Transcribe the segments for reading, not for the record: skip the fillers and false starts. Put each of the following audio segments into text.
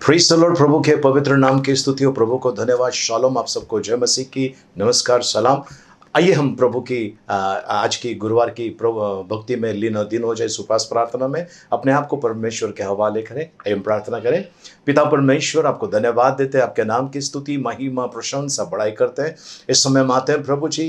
Praise the Lord. प्रभु के पवित्र नाम की स्तुति हो, प्रभु को धन्यवाद। शालोम, आप सबको जय मसीह की नमस्कार, सलाम। आइए हम प्रभु की आज की गुरुवार की प्रभु भक्ति में लीन दिन हो जाए। सुपास प्रार्थना में अपने आप को परमेश्वर के हवाले करें। आइए हम प्रार्थना करें। पिता परमेश्वर, आपको धन्यवाद देते हैं, आपके नाम की स्तुति महिमा प्रशंसा बड़ाई करते हैं। इस समय हम आते हैं प्रभु जी,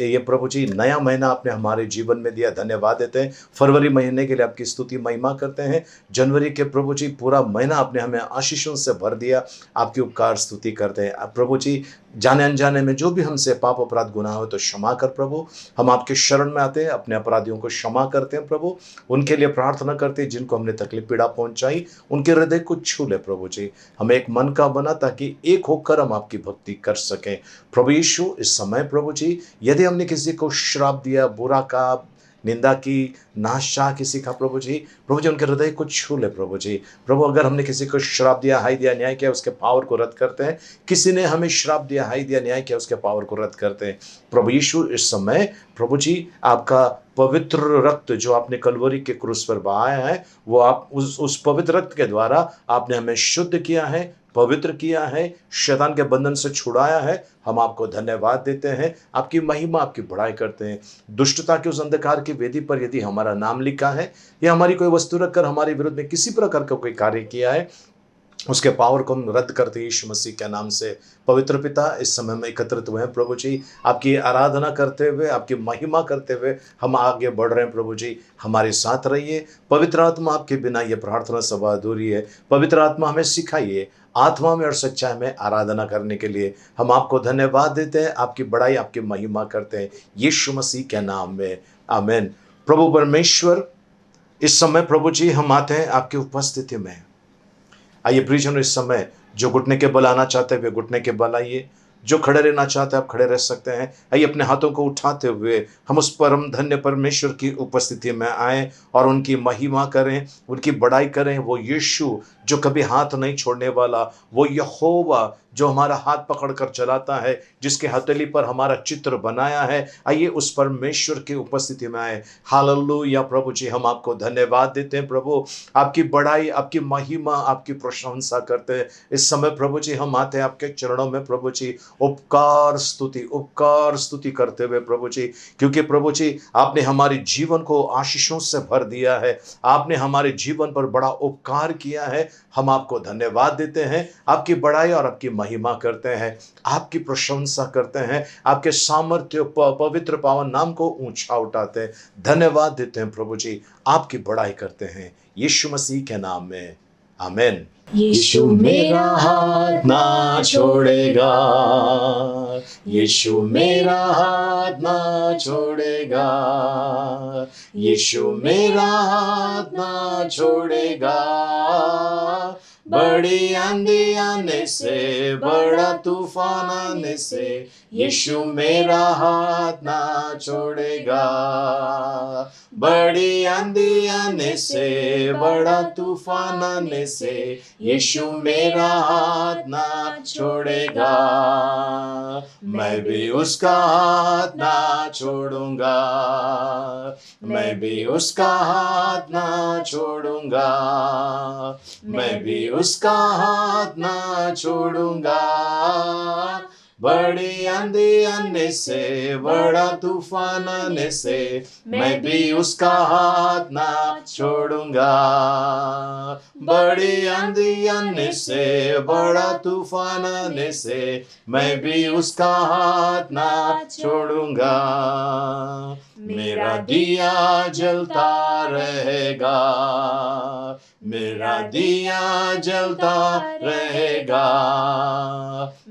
ये प्रभु जी नया महीना आपने हमारे जीवन में दिया, धन्यवाद देते हैं। फरवरी महीने के लिए आपकी स्तुति महिमा करते हैं। जनवरी के प्रभु जी पूरा महीना आपने हमें आशीषों से भर दिया, आपकी उपकार स्तुति करते हैं। अब प्रभु जी जाने अनजाने में जो भी हमसे पाप अपराध गुनाह हो तो क्षमा कर प्रभु। हम आपके शरण में आते हैं, अपने अपराधियों को क्षमा करते हैं प्रभु। उनके लिए प्रार्थना करते हैं जिनको हमने तकलीफ पीड़ा पहुंचाई, उनके हृदय को छू ले प्रभु जी। हमें एक मन का बना ताकि एक होकर हम आपकी भक्ति कर सकें प्रभु यीशु। इस समय प्रभु जी यदि हमने किसी को श्राप दिया, बुरा कहा, निंदा की, नाशा किसी का प्रभु जी उनके हृदय को छू ले प्रभु जी। प्रभु अगर हमने किसी को श्राप दिया, हाय दिया, न्याय किया, उसके पावर को रद्द करते हैं। किसी ने हमें श्राप दिया, हाय दिया, न्याय किया, उसके पावर को रद्द करते हैं प्रभु यीशु। इस समय प्रभु जी आपका पवित्र रक्त जो आपने कलवरी के क्रूस पर बहाया है, वो आप उस पवित्र रक्त के द्वारा आपने हमें शुद्ध किया है, पवित्र किया है, शैतान के बंधन से छुड़ाया है। हम आपको धन्यवाद देते हैं, आपकी महिमा, आपकी बड़ाई करते हैं। दुष्टता के उस अंधकार की वेदी पर यदि हमारा नाम लिखा है या हमारी कोई वस्तु रखकर हमारे विरुद्ध में किसी प्रकार का कोई कार्य किया है, उसके पावर को हम रद्द करते हैं यीशु मसीह के नाम से। पवित्र पिता, इस समय में एकत्रित हुए हैं प्रभु जी, आपकी आराधना करते हुए, आपकी महिमा करते हुए हम आगे बढ़ रहे हैं प्रभु जी। हमारे साथ रहिए। पवित्र आत्मा, आपके बिना ये प्रार्थना सभा अधूरी है। पवित्र आत्मा हमें सिखाइए, आत्मा में और सच्चाई में आराधना करने के लिए हम आपको धन्यवाद देते हैं, आपकी बड़ाई, आपकी महिमा करते हैं यीशु मसीह के नाम में, आमीन। प्रभु परमेश्वर, इस समय प्रभु जी हम आते हैं आपकी उपस्थिति में। आइए प्रियजनों, इस समय जो घुटने के बल आना चाहते हैं वे घुटने के बल आइए, जो खड़े रहना चाहते हैं आप खड़े रह सकते हैं। आइए अपने हाथों को उठाते हुए हम उस परम धन्य परमेश्वर की उपस्थिति में आए और उनकी महिमा करें, उनकी बड़ाई करें। वो यीशु जो कभी हाथ नहीं छोड़ने वाला, वो यहोवा जो हमारा हाथ पकड़कर चलाता है, जिसके हथेली पर हमारा चित्र बनाया है। आइए उस परमेश्वर की उपस्थिति में आए। हालेलुया प्रभु जी, हम आपको धन्यवाद देते हैं प्रभु, आपकी बड़ाई, आपकी महिमा, आपकी प्रशंसा करते हैं। इस समय प्रभु जी हम आते हैं आपके चरणों में प्रभु जी, उपकार स्तुति करते हुए प्रभु जी, क्योंकि प्रभु जी आपने हमारे जीवन को आशीषों से भर दिया है, आपने हमारे जीवन पर बड़ा उपकार किया है। हम आपको धन्यवाद देते हैं, आपकी बड़ाई और आपकी महिमा करते हैं, आपकी प्रशंसा करते हैं, आपके सामर्थ्य पवित्र पावन नाम को ऊंचा उठाते हैं, धन्यवाद देते हैं प्रभु जी, आपकी बड़ाई करते हैं यीशु मसीह के नाम में, आमीन। यीशु मेरा हाथ ना छोड़ेगा, यीशु मेरा हाथ ना छोड़ेगा, यीशु मेरा हाथ ना छोड़ेगा। बड़ी आंधी आने से, बड़ा तूफान आने से, यीशु मेरा हाथ ना छोड़ेगा। बड़ी आंधी आने से, बड़ा तूफान आने से, यीशु मेरा हाथ ना छोड़ेगा। मैं भी उसका हाथ ना छोड़ूंगा, मैं भी उसका हाथ ना छोड़ूंगा, मैं भी उसका हाथ ना छोड़ूंगा। बड़ी आंधी आने से, बड़ा तूफान आने से, मैं भी उसका हाथ ना छोड़ूंगा। बड़ी आंधी आने से, बड़ा तूफान आने से, मैं भी उसका हाथ ना छोड़ूंगा। मेरा दिया जलता रहेगा, मेरा दिया जलता रहेगा,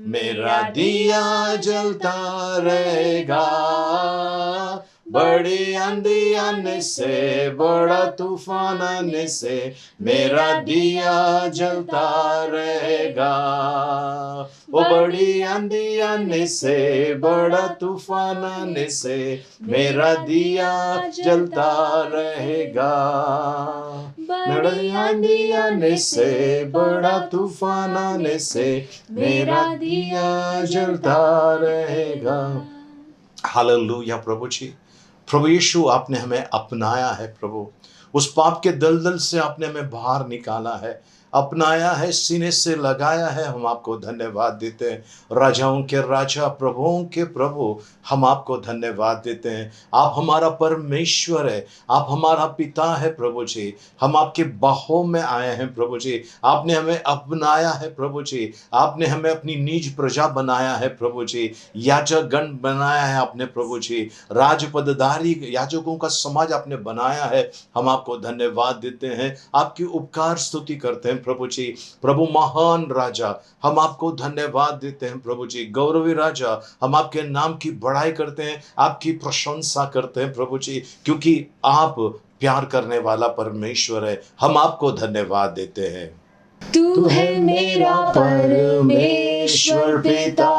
मेरा दिया जलता रहेगा। बड़ी आंधी आने से, बड़ा तूफान आने से, मेरा दिया जलता रहेगा। वो बड़ी आंधी आने से, बड़ा तूफान आने से, मेरा दिया जलता रहेगा। बड़ी आंधी आने से, बड़ा तूफान आने से, मेरा दिया जलता रहेगा। हालेलुया प्रभु जी। प्रभु यीशु, आपने हमें अपनाया है प्रभु, उस पाप के दलदल से आपने हमें बाहर निकाला है, अपनाया है, सीने से लगाया है, हम आपको धन्यवाद देते हैं। राजाओं के राजा, प्रभुओं के प्रभु, हम आपको धन्यवाद देते हैं। आप हमारा परमेश्वर है, आप हमारा पिता है प्रभु जी। हम आपके बाहों में आए हैं प्रभु जी। आपने हमें अपनाया है प्रभु जी। आपने हमें अपनी निज प्रजा बनाया है प्रभु जी। याजक गण बनाया है आपने प्रभु जी। राजपदधारी याजकों का समाज आपने बनाया है। हम आपको धन्यवाद देते हैं, आपकी उपकार स्तुति करते हैं प्रभु जी। प्रभु महान राजा, हम आपको धन्यवाद देते हैं प्रभु जी। गौरवी राजा, हम आपके नाम की बड़ाई करते हैं, आपकी प्रशंसा करते हैं प्रभु जी, क्योंकि आप प्यार करने वाला परमेश्वर है। हम आपको धन्यवाद देते हैं। तू है मेरा परमेश्वर पिता,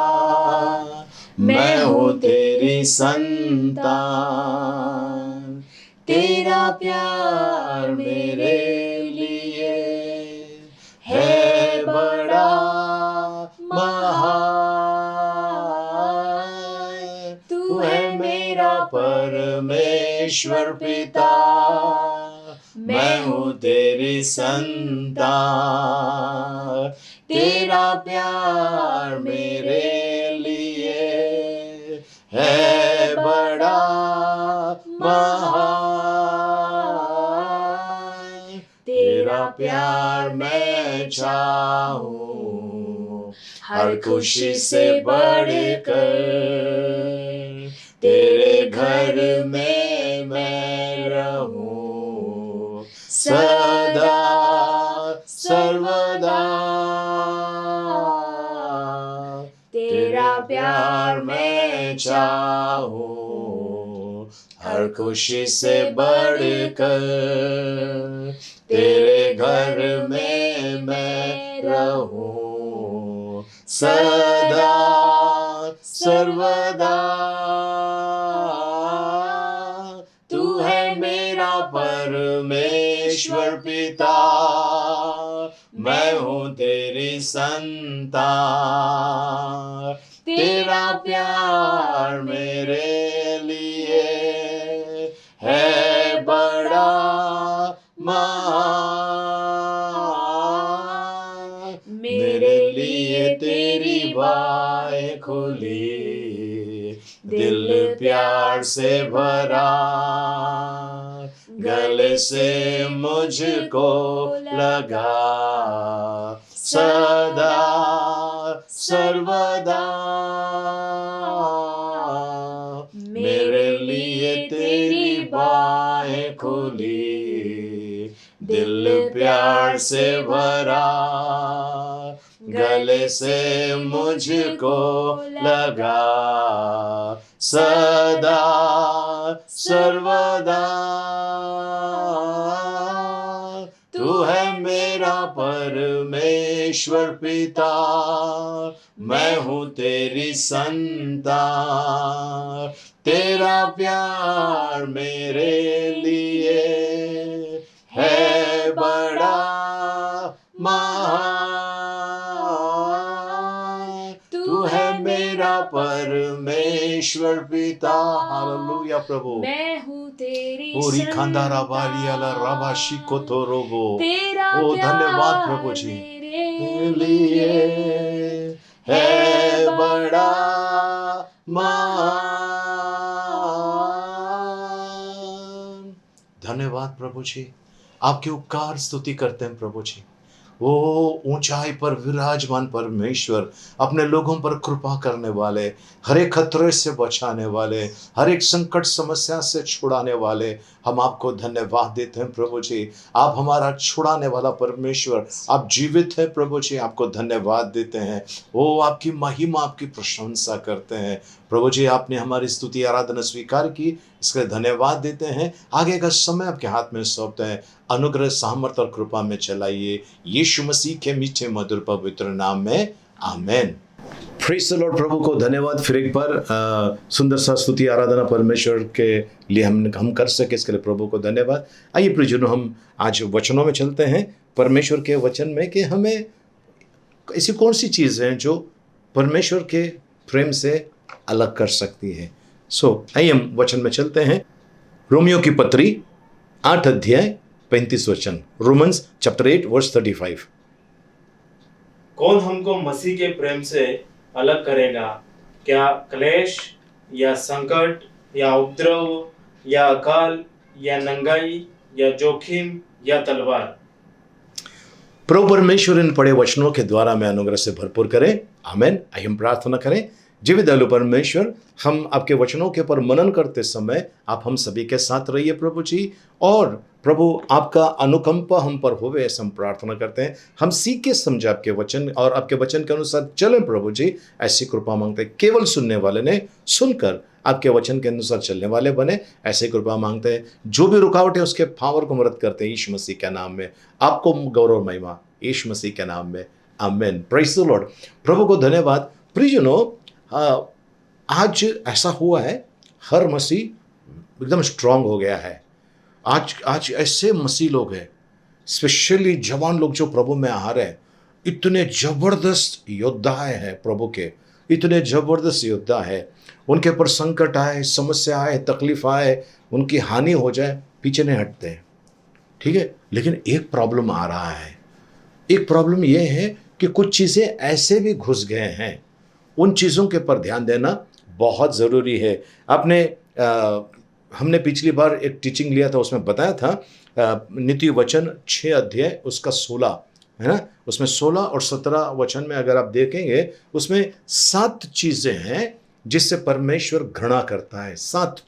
मैं हूँ तेरी संतान। तेरा प्यार मेरे लिए है बड़ा महान। तू है मेरा परमेश्वर पिता, मैं हूँ तेरी संतान। तेरा प्यार मेरे लिए है बड़ा महान। तेरा प्यार मैं चाहूँ हर खुशी से बढ़कर। तेरे घर में मैं रहूं सदा सर्वदा। तेरा प्यार मैं चाहूं हर खुशी से बढ़कर। तेरे घर में मैं रहूं सदा सर्वदा। तू है मेरा परमेश्वर पिता, मैं हूँ तेरी संतान। तेरा प्यार मेरे लिए है बड़ा महान। मेरे लिए तेरी बाहें खुली, दिल प्यार से भरा। गले से मुझको लगा सदा सर्वदा। मेरे लिए तेरी बाहें खुली, दिल प्यार से भरा। गले से मुझको लगा सदा सर्वदा। तू है मेरा परमेश्वर पिता, मैं हूँ तेरी संतान। तेरा प्यार मेरे लिए है बड़ा महान। तू है मेरा परमेश्वर पिता। हालेलुया प्रभु। मैं हूँ तेरी ओरी खांदारा बालियाला राबाशी को तो रोबो। तेरा ओ धन्यवाद प्रभु जी। मेरे लिए है बड़ा महान। धन्यवाद प्रभु जी, आपके उपकार स्तुति करते हैं प्रभु जी। वो ऊंचाई पर विराजमान परमेश्वर, अपने लोगों पर कृपा करने वाले, हर एक खतरे से बचाने वाले, हर एक संकट समस्या से छुड़ाने वाले, हम आपको धन्यवाद देते हैं प्रभु जी। आप हमारा छुड़ाने वाला परमेश्वर, आप जीवित हैं प्रभु जी, आपको धन्यवाद देते हैं। वो आपकी महिमा, आपकी प्रशंसा करते हैं प्रभु जी। आपने हमारी स्तुति आराधना स्वीकार की, इसके लिए धन्यवाद देते हैं। आगे का समय आपके हाथ में सौंपते हैं। अनुग्रह, सामर्थ और कृपा में चलाइए, यीशु मसीह के मीठे मधुर पवित्र नाम में, आमेन। Praise the Lord. प्रभु को धन्यवाद फिर एक बार सुंदर सा स्तुति आराधना परमेश्वर के लिए हम कर सके, इसके लिए प्रभु को धन्यवाद। आइए प्रियजनों, हम आज वचनों में चलते हैं, परमेश्वर के वचन में, कि हमें ऐसी कौन सी चीज़ है जो परमेश्वर के प्रेम से अलग कर सकती है। आइए हम वचन में चलते हैं। रोमियो की पत्री 8 अध्याय 35 वचन। Romans chapter 8 verse 35। कौन हमको मसीह के प्रेम से अलग करेगा? क्या क्लेश या संकट या उपद्रव या अकाल या नंगाई या जोखिम या तलवार? प्रभु परमेश्वर इन पढ़े वचनों के द्वारा मैं अनुग्रह से भरपूर करें। आमीन। आइए हम प्रार्थना करें। जीवित दयालु परमेश्वर, हम आपके वचनों के ऊपर मनन करते समय आप हम सभी के साथ रहिए प्रभु जी, और प्रभु आपका अनुकंपा हम पर होवे ऐसा हम प्रार्थना करते हैं। हम सीख के समझे आपके वचन और आपके वचन के अनुसार चलें प्रभु जी, ऐसी कृपा मांगते हैं। केवल सुनने वाले ने सुनकर आपके वचन के अनुसार चलने वाले बने, ऐसे कृपा मांगते हैं। जो भी रुकावट है उसके पावर को मदद करते हैं यीशु मसीह के नाम में। आपको गौरव महिमा यीशु मसीह के नाम में। आमीन। Praise the Lord. प्रभु को धन्यवाद। प्रियजनों, आज ऐसा हुआ है, हर मसीह एकदम स्ट्रांग हो गया है। आज ऐसे मसीह लोग हैं, स्पेशली जवान लोग जो प्रभु में आ रहे हैं, इतने जबरदस्त योद्धा हैं प्रभु के, इतने जबरदस्त योद्धा है। उनके ऊपर संकट आए, समस्या आए, तकलीफ आए, उनकी हानि हो जाए, पीछे नहीं हटते हैं। ठीक है, लेकिन एक प्रॉब्लम आ रहा है। एक प्रॉब्लम यह है कि कुछ चीज़ें ऐसे भी घुस गए हैं, उन चीज़ों के पर ध्यान देना बहुत ज़रूरी है। हमने पिछली बार एक टीचिंग लिया था, उसमें बताया था नीति वचन 6 अध्याय उसका 16 है ना, उसमें 16 और 17 वचन में अगर आप देखेंगे, उसमें 7 चीज़ें हैं जिससे परमेश्वर घृणा करता है। 7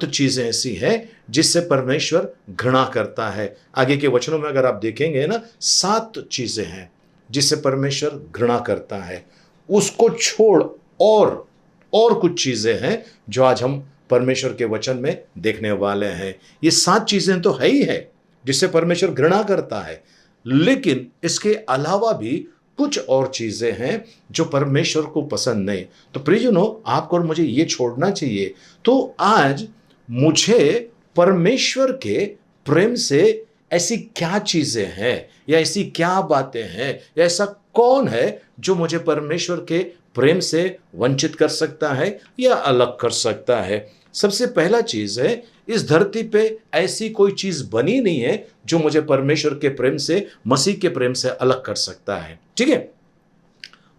चीज़ें ऐसी हैं जिससे परमेश्वर घृणा करता है। आगे के वचनों में अगर आप देखेंगे ना, 7 चीज़ें हैं जिससे परमेश्वर घृणा करता है। उसको छोड़ और कुछ चीज़ें हैं जो आज हम परमेश्वर के वचन में देखने वाले हैं। ये 7 चीज़ें तो है ही है जिससे परमेश्वर घृणा करता है, लेकिन इसके अलावा भी कुछ और चीज़ें हैं जो परमेश्वर को पसंद नहीं। तो प्रियजनों, आपको और मुझे ये छोड़ना चाहिए। तो आज मुझे परमेश्वर के प्रेम से ऐसी क्या चीज़ें हैं, या ऐसी क्या बातें हैं, या ऐसा कौन है जो मुझे परमेश्वर के प्रेम से वंचित कर सकता है या अलग कर सकता है। सबसे पहला चीज़ है, इस धरती पे ऐसी कोई चीज़ बनी नहीं है जो मुझे परमेश्वर के प्रेम से, मसीह के प्रेम से अलग कर सकता है। ठीक है।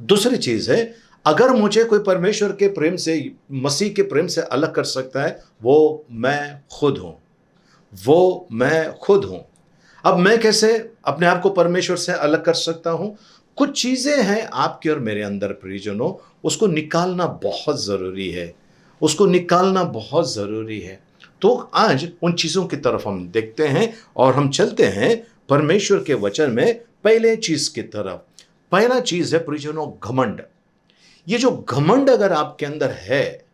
दूसरी चीज़ है, अगर मुझे कोई परमेश्वर के प्रेम से, मसीह के प्रेम से अलग कर सकता है, वो मैं खुद हूँ। अब मैं कैसे अपने आप को परमेश्वर से अलग कर सकता हूँ? कुछ चीज़ें हैं आपके और मेरे अंदर प्रियजनों, उसको निकालना बहुत ज़रूरी है। तो आज उन चीज़ों की तरफ हम देखते हैं और हम चलते हैं परमेश्वर के वचन में पहले चीज़ की तरफ। पहला चीज़ है प्रियजनों, घमंड। ये जो घमंड अगर आपके अंदर है,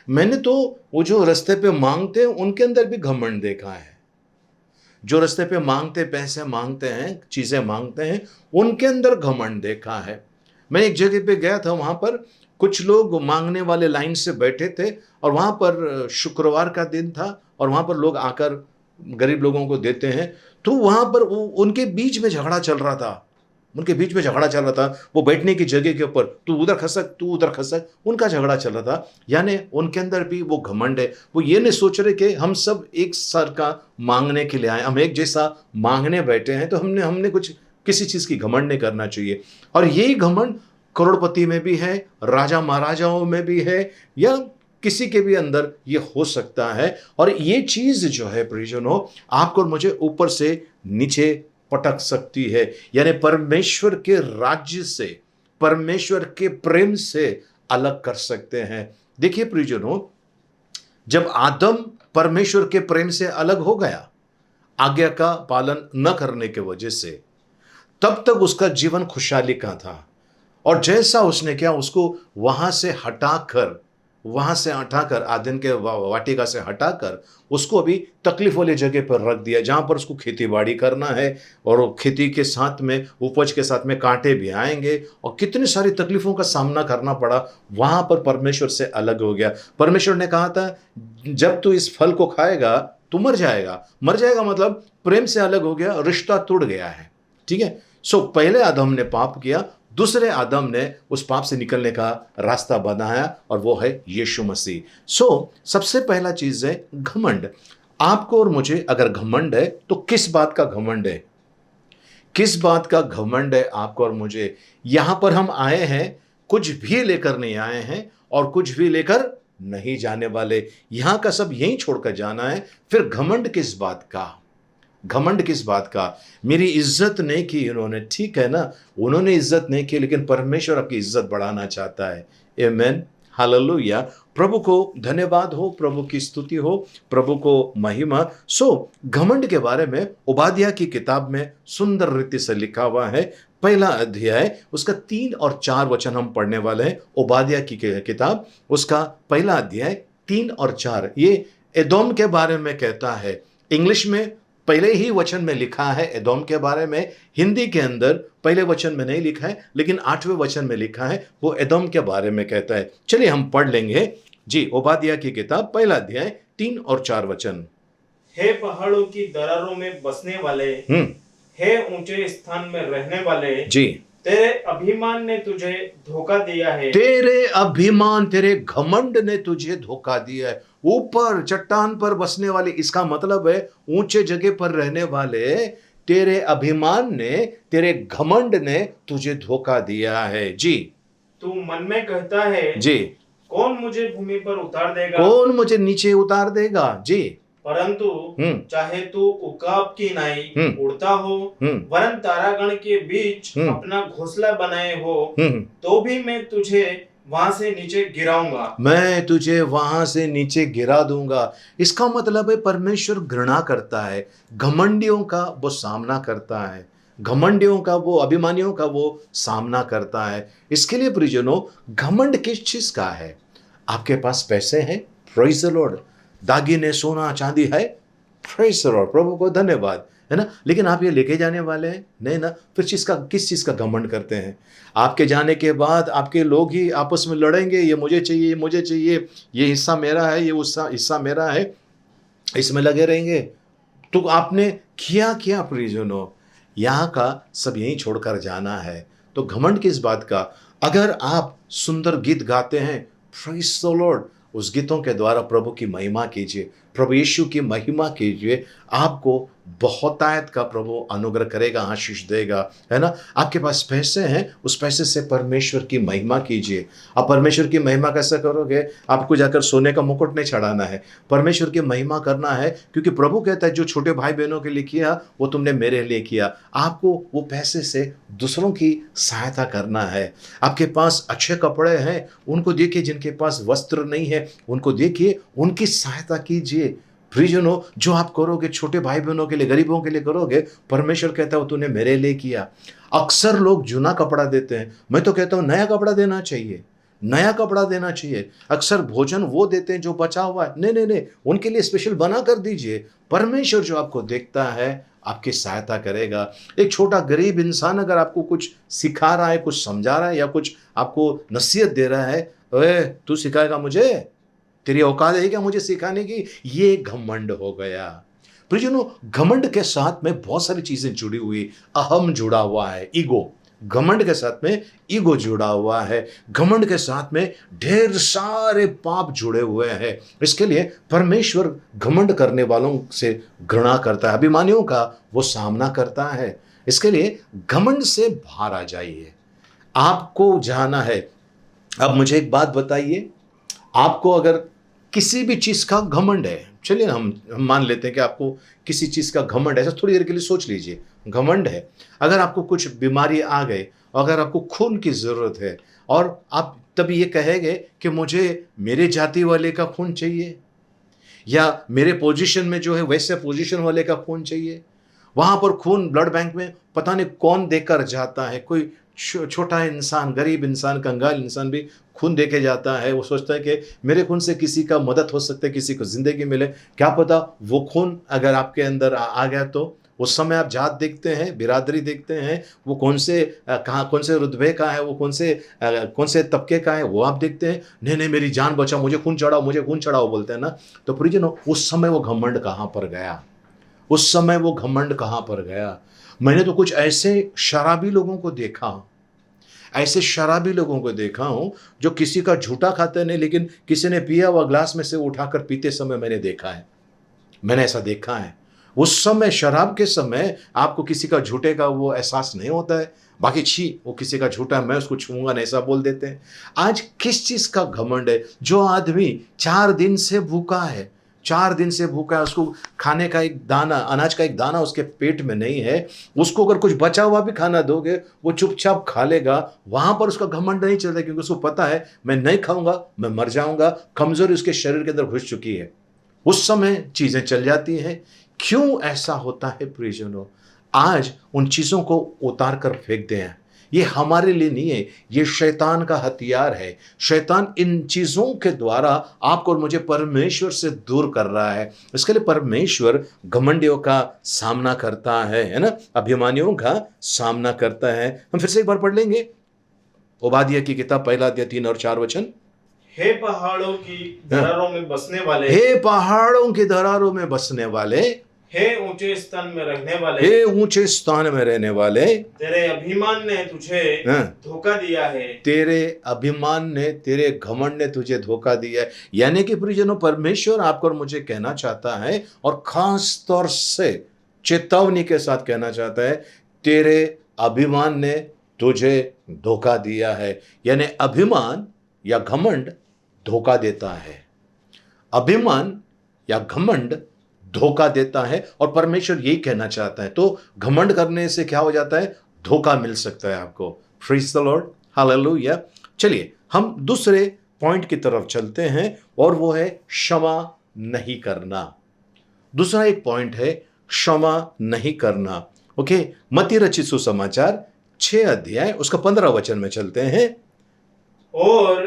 मैंने तो वो जो रास्ते पे मांगते हैं उनके अंदर भी घमंड देखा है। जो रास्ते पे मांगते, पैसे मांगते हैं, चीज़ें मांगते हैं, उनके अंदर घमंड देखा है। मैं एक जगह पे गया था, वहाँ पर कुछ लोग मांगने वाले लाइन से बैठे थे, और वहाँ पर शुक्रवार का दिन था, और वहाँ पर लोग आकर गरीब लोगों को देते हैं। तो वहाँ पर उनके बीच में झगड़ा चल रहा था। वो बैठने की जगह के ऊपर तू उधर खसक, उनका झगड़ा चल रहा था। यानी उनके अंदर भी वो घमंड है। वो ये नहीं सोच रहे कि हम सब एक सर का मांगने के लिए आए, हम एक जैसा मांगने बैठे हैं, तो हमने कुछ किसी चीज़ की घमंड नहीं करना चाहिए। और यही घमंड करोड़पति में भी है, राजा महाराजाओं में भी है, या किसी के भी अंदर ये हो सकता है। और ये चीज़ जो है प्रियजनों, आपको और मुझे ऊपर से नीचे पटक सकती है, यानी परमेश्वर के राज्य से, परमेश्वर के प्रेम से अलग कर सकते हैं। देखिए प्रियजनों, जब आदम परमेश्वर के प्रेम से अलग हो गया, आज्ञा का पालन न करने के वजह से, तब तक उसका जीवन खुशहाली का था। और जैसा उसने किया, उसको वहां से हटाकर आदन के वाटिका से हटाकर उसको अभी तकलीफ वाली जगह पर रख दिया, जहां पर उसको खेती बाड़ी करना है, और खेती के साथ में, उपज के साथ में कांटे भी आएंगे, और कितनी सारी तकलीफों का सामना करना पड़ा। वहां पर परमेश्वर से अलग हो गया। परमेश्वर ने कहा था, जब तू इस फल को खाएगा तू मर जाएगा। मतलब प्रेम से अलग हो गया, रिश्ता टूट गया है। ठीक है। सो पहले आदम ने पाप किया, दूसरे आदम ने उस पाप से निकलने का रास्ता बनाया, और वो है यीशु मसीह। सो सबसे पहला चीज है घमंड। आपको और मुझे अगर घमंड है तो किस बात का घमंड है? किस बात का घमंड है आपको और मुझे? यहां पर हम आए हैं, कुछ भी लेकर नहीं आए हैं और कुछ भी लेकर नहीं जाने वाले। यहां का सब यहीं छोड़कर जाना है। फिर घमंड किस बात का? घमंड किस बात का? मेरी इज्जत नहीं की इन्होंने, ठीक है ना, उन्होंने इज्जत नहीं की, लेकिन परमेश्वर आपकी इज्जत बढ़ाना चाहता है। आमेन, हालेलुया। प्रभु को धन्यवाद हो, प्रभु की स्तुति हो, प्रभु को महिमा। घमंड के बारे में ओबादिया की किताब में सुंदर रीति से लिखा हुआ है। पहला अध्याय उसका 3 और 4 वचन हम पढ़ने वाले हैं। ओबादिया की किताब उसका पहला अध्याय 3 और 4 ये एदोम के बारे में कहता है। इंग्लिश में पहले ही वचन में लिखा है एदोम के बारे में, हिंदी के अंदर पहले वचन में नहीं लिखा है, लेकिन 8वें वचन में लिखा है, वो एदोम के बारे में कहता है। चलिए हम पढ़ लेंगे जी, ओबादिया की किताब पहला अध्याय 3 और 4 वचन। हे पहाड़ों की दरारों में बसने वाले, हे ऊंचे स्थान में रहने वाले जी, तेरे अभिमान ने तुझे धोखा दिया है। तेरे अभिमान, तेरे घमंड ने तुझे धोखा दिया है। ऊपर चट्टान पर बसने वाले, इसका मतलब है ऊंचे जगह पर रहने वाले, तेरे अभिमान ने, तेरे घमंड ने तुझे धोखा दिया है। जी, तू मन में कहता है जी, कौन मुझे भूमि पर उतार देगा, कौन मुझे नीचे उतार देगा। जी, परंतु चाहे तू उकाब की नाई उड़ता हो, वरन तारागण के बीच अपना घोंसला बनाए हो, तो भी मैं तुझे वहां से नीचे गिराऊंगा। मैं तुझे वहां से नीचे गिरा दूंगा। इसका मतलब है परमेश्वर घृणा करता है, घमंडियों का वो सामना करता है, घमंडियों का वो, अभिमानियों का वो सामना करता है। इसके लिए प्रियजनों, घमंड किस चीज का है? आपके पास पैसे हैं, प्रेज़ द लॉर्ड, दागिने सोना चांदी है, प्रेज़ द लॉर्ड, प्रभु को धन्यवाद, है ना, लेकिन आप ये लेके जाने वाले हैं नहीं ना, फिर किस चीज का घमंड करते हैं? आपके जाने के बाद आपके लोग ही आपस में लड़ेंगे, ये मुझे चाहिए, ये मुझे चाहिए, ये हिस्सा मेरा है, ये उसका हिस्सा मेरा है, इसमें लगे रहेंगे। तो आपने किया क्या प्रियजनों? यहाँ का सब यहीं छोड़कर जाना है। तो घमंड किस बात का? अगर आप सुंदर गीत गाते हैं, प्रेज़ द लॉर्ड, उस गीतों के द्वारा प्रभु की महिमा कीजिए, प्रभु यीशु की महिमा कीजिए, आपको बहुतायत का प्रभु अनुग्रह करेगा, आशीष देगा, है ना। आपके पास पैसे हैं, उस पैसे से परमेश्वर की महिमा कीजिए। आप परमेश्वर की महिमा कैसे करोगे? आपको जाकर सोने का मुकुट नहीं चढ़ाना है, परमेश्वर की महिमा करना है, क्योंकि प्रभु कहता है जो छोटे भाई बहनों के लिए किया वो तुमने मेरे लिए किया। आपको वो पैसे से दूसरों की सहायता करना है। आपके पास अच्छे कपड़े हैं, उनको देखिए, जिनके पास वस्त्र नहीं है उनको देखिए, उनकी सहायता कीजिए। प्रियजनों, जो आप करोगे छोटे भाई बहनों के लिए, गरीबों के लिए करोगे, परमेश्वर कहता है वो तूने मेरे लिए किया। अक्सर लोग जूना कपड़ा देते हैं, मैं तो कहता हूँ नया कपड़ा देना चाहिए, नया कपड़ा देना चाहिए। अक्सर भोजन वो देते हैं जो बचा हुआ है, नहीं नहीं नहीं, उनके लिए स्पेशल बना कर दीजिए। परमेश्वर जो आपको देखता है आपकी सहायता करेगा। एक छोटा गरीब इंसान अगर आपको कुछ सिखा रहा है, कुछ समझा रहा है, या कुछ आपको नसीहत दे रहा है, ओए तू सिखाएगा मुझे, तेरी औकात है क्या मुझे सिखाने की? ये घमंड हो गया। प्रियजनों, घमंड के साथ में बहुत सारी चीजें जुड़ी हुई, अहम जुड़ा हुआ है, ईगो, घमंड के साथ में ईगो जुड़ा हुआ है, घमंड के साथ में ढेर सारे पाप जुड़े हुए हैं। इसके लिए परमेश्वर घमंड करने वालों से घृणा करता है, अभिमानियों का वो सामना करता है। इसके लिए घमंड से बाहर आ जाइए, आपको जाना है। अब मुझे एक बात बताइए, आपको अगर किसी भी चीज का घमंड है, चलिए हम मान लेते हैं कि आपको किसी चीज का घमंड है, ऐसा थोड़ी देर के लिए सोच लीजिए, घमंड है। अगर आपको कुछ बीमारी आ गई, अगर आपको खून की जरूरत है, और आप तभी ये कहेंगे कि मुझे मेरे जाति वाले का खून चाहिए, या मेरे पोजीशन में जो है वैसे पोजीशन वाले का खून चाहिए, वहां पर खून ब्लड बैंक में पता नहीं कौन देकर जाता है। कोई छोटा इंसान, गरीब इंसान, कंगाल इंसान भी खून देके जाता है। वो सोचता है कि मेरे खून से किसी का मदद हो सकता है, किसी को जिंदगी मिले। क्या पता वो खून अगर आपके अंदर आ गया तो उस समय आप जात देखते हैं, बिरादरी देखते हैं, वो कौन से रुतबे का है, वो कौन से तबके का है, वो आप देखते हैं। नहीं नहीं, मेरी जान बचाओ, मुझे खून चढ़ाओ, मुझे खून चढ़ाओ बोलते हैं ना। तो प्रियजनों, उस समय वो घमंड कहाँ पर गया? उस समय वो घमंड कहाँ पर गया? मैंने तो कुछ ऐसे शराबी लोगों को देखा, ऐसे शराबी लोगों को देखा हूं जो किसी का झूठा खाते नहीं, लेकिन किसी ने पिया हुआ ग्लास में से उठाकर पीते समय मैंने देखा है, मैंने ऐसा देखा है। उस समय शराब के समय आपको किसी का झूठे का वो एहसास नहीं होता है। बाकी छी वो किसी का झूठा मैं उसको छूंगा नहीं, ऐसा बोल देते हैं। आज किस चीज का घमंड है? जो आदमी 4 दिन से भूखा है, 4 दिन से भूखा है, उसको खाने का एक दाना, अनाज का एक दाना उसके पेट में नहीं है, उसको अगर कुछ बचा हुआ भी खाना दोगे वो चुपचाप खा लेगा। वहां पर उसका घमंड नहीं चलता, क्योंकि उसको पता है मैं नहीं खाऊंगा मैं मर जाऊंगा। कमजोरी उसके शरीर के अंदर घुस चुकी है, उस समय चीजें चल जाती हैं। क्यों ऐसा होता है प्रियजनों? आज उन चीजों को उतार कर फेंक दें। ये हमारे लिए नहीं है, ये शैतान का हथियार है। शैतान इन चीजों के द्वारा आपको और मुझे परमेश्वर से दूर कर रहा है। इसके लिए परमेश्वर घमंडियों का सामना करता है ना, अभिमानियों का सामना करता है। हम फिर से एक बार पढ़ लेंगे ओबादिया की किताब, पहला अध्याय 3 और 4 वचन। हे पहाड़ों की दरारों में बसने वाले, हे पहाड़ों की दरारों में बसने वाले, हे ऊंचे स्थान में रहने वाले, हे ऊंचे स्थान में रहने वाले, तेरे अभिमान ने तुझे हाँ। धोखा दिया है। तेरे अभिमान ने, तेरे घमंड ने तुझे धोखा दिया है। यानी कि प्रियजनों, परमेश्वर आपको और मुझे कहना चाहता है, और खास तौर से चेतावनी के साथ कहना चाहता है, तेरे अभिमान ने तुझे धोखा दिया है। यानी अभिमान या घमंड धोखा देता है। अभिमान या घमंड धोखा देता है, और परमेश्वर यही कहना चाहता है। तो घमंड करने से क्या हो जाता है? धोखा मिल सकता है आपको। Praise the Lord, hallelujah. चलिए हम दूसरे पॉइंट की तरफ चलते हैं, और वो है क्षमा नहीं करना। दूसरा एक पॉइंट है क्षमा नहीं करना। ओके, मत्ती रचित सुसमाचार 6 अध्याय उसका 15 वचन में चलते हैं। और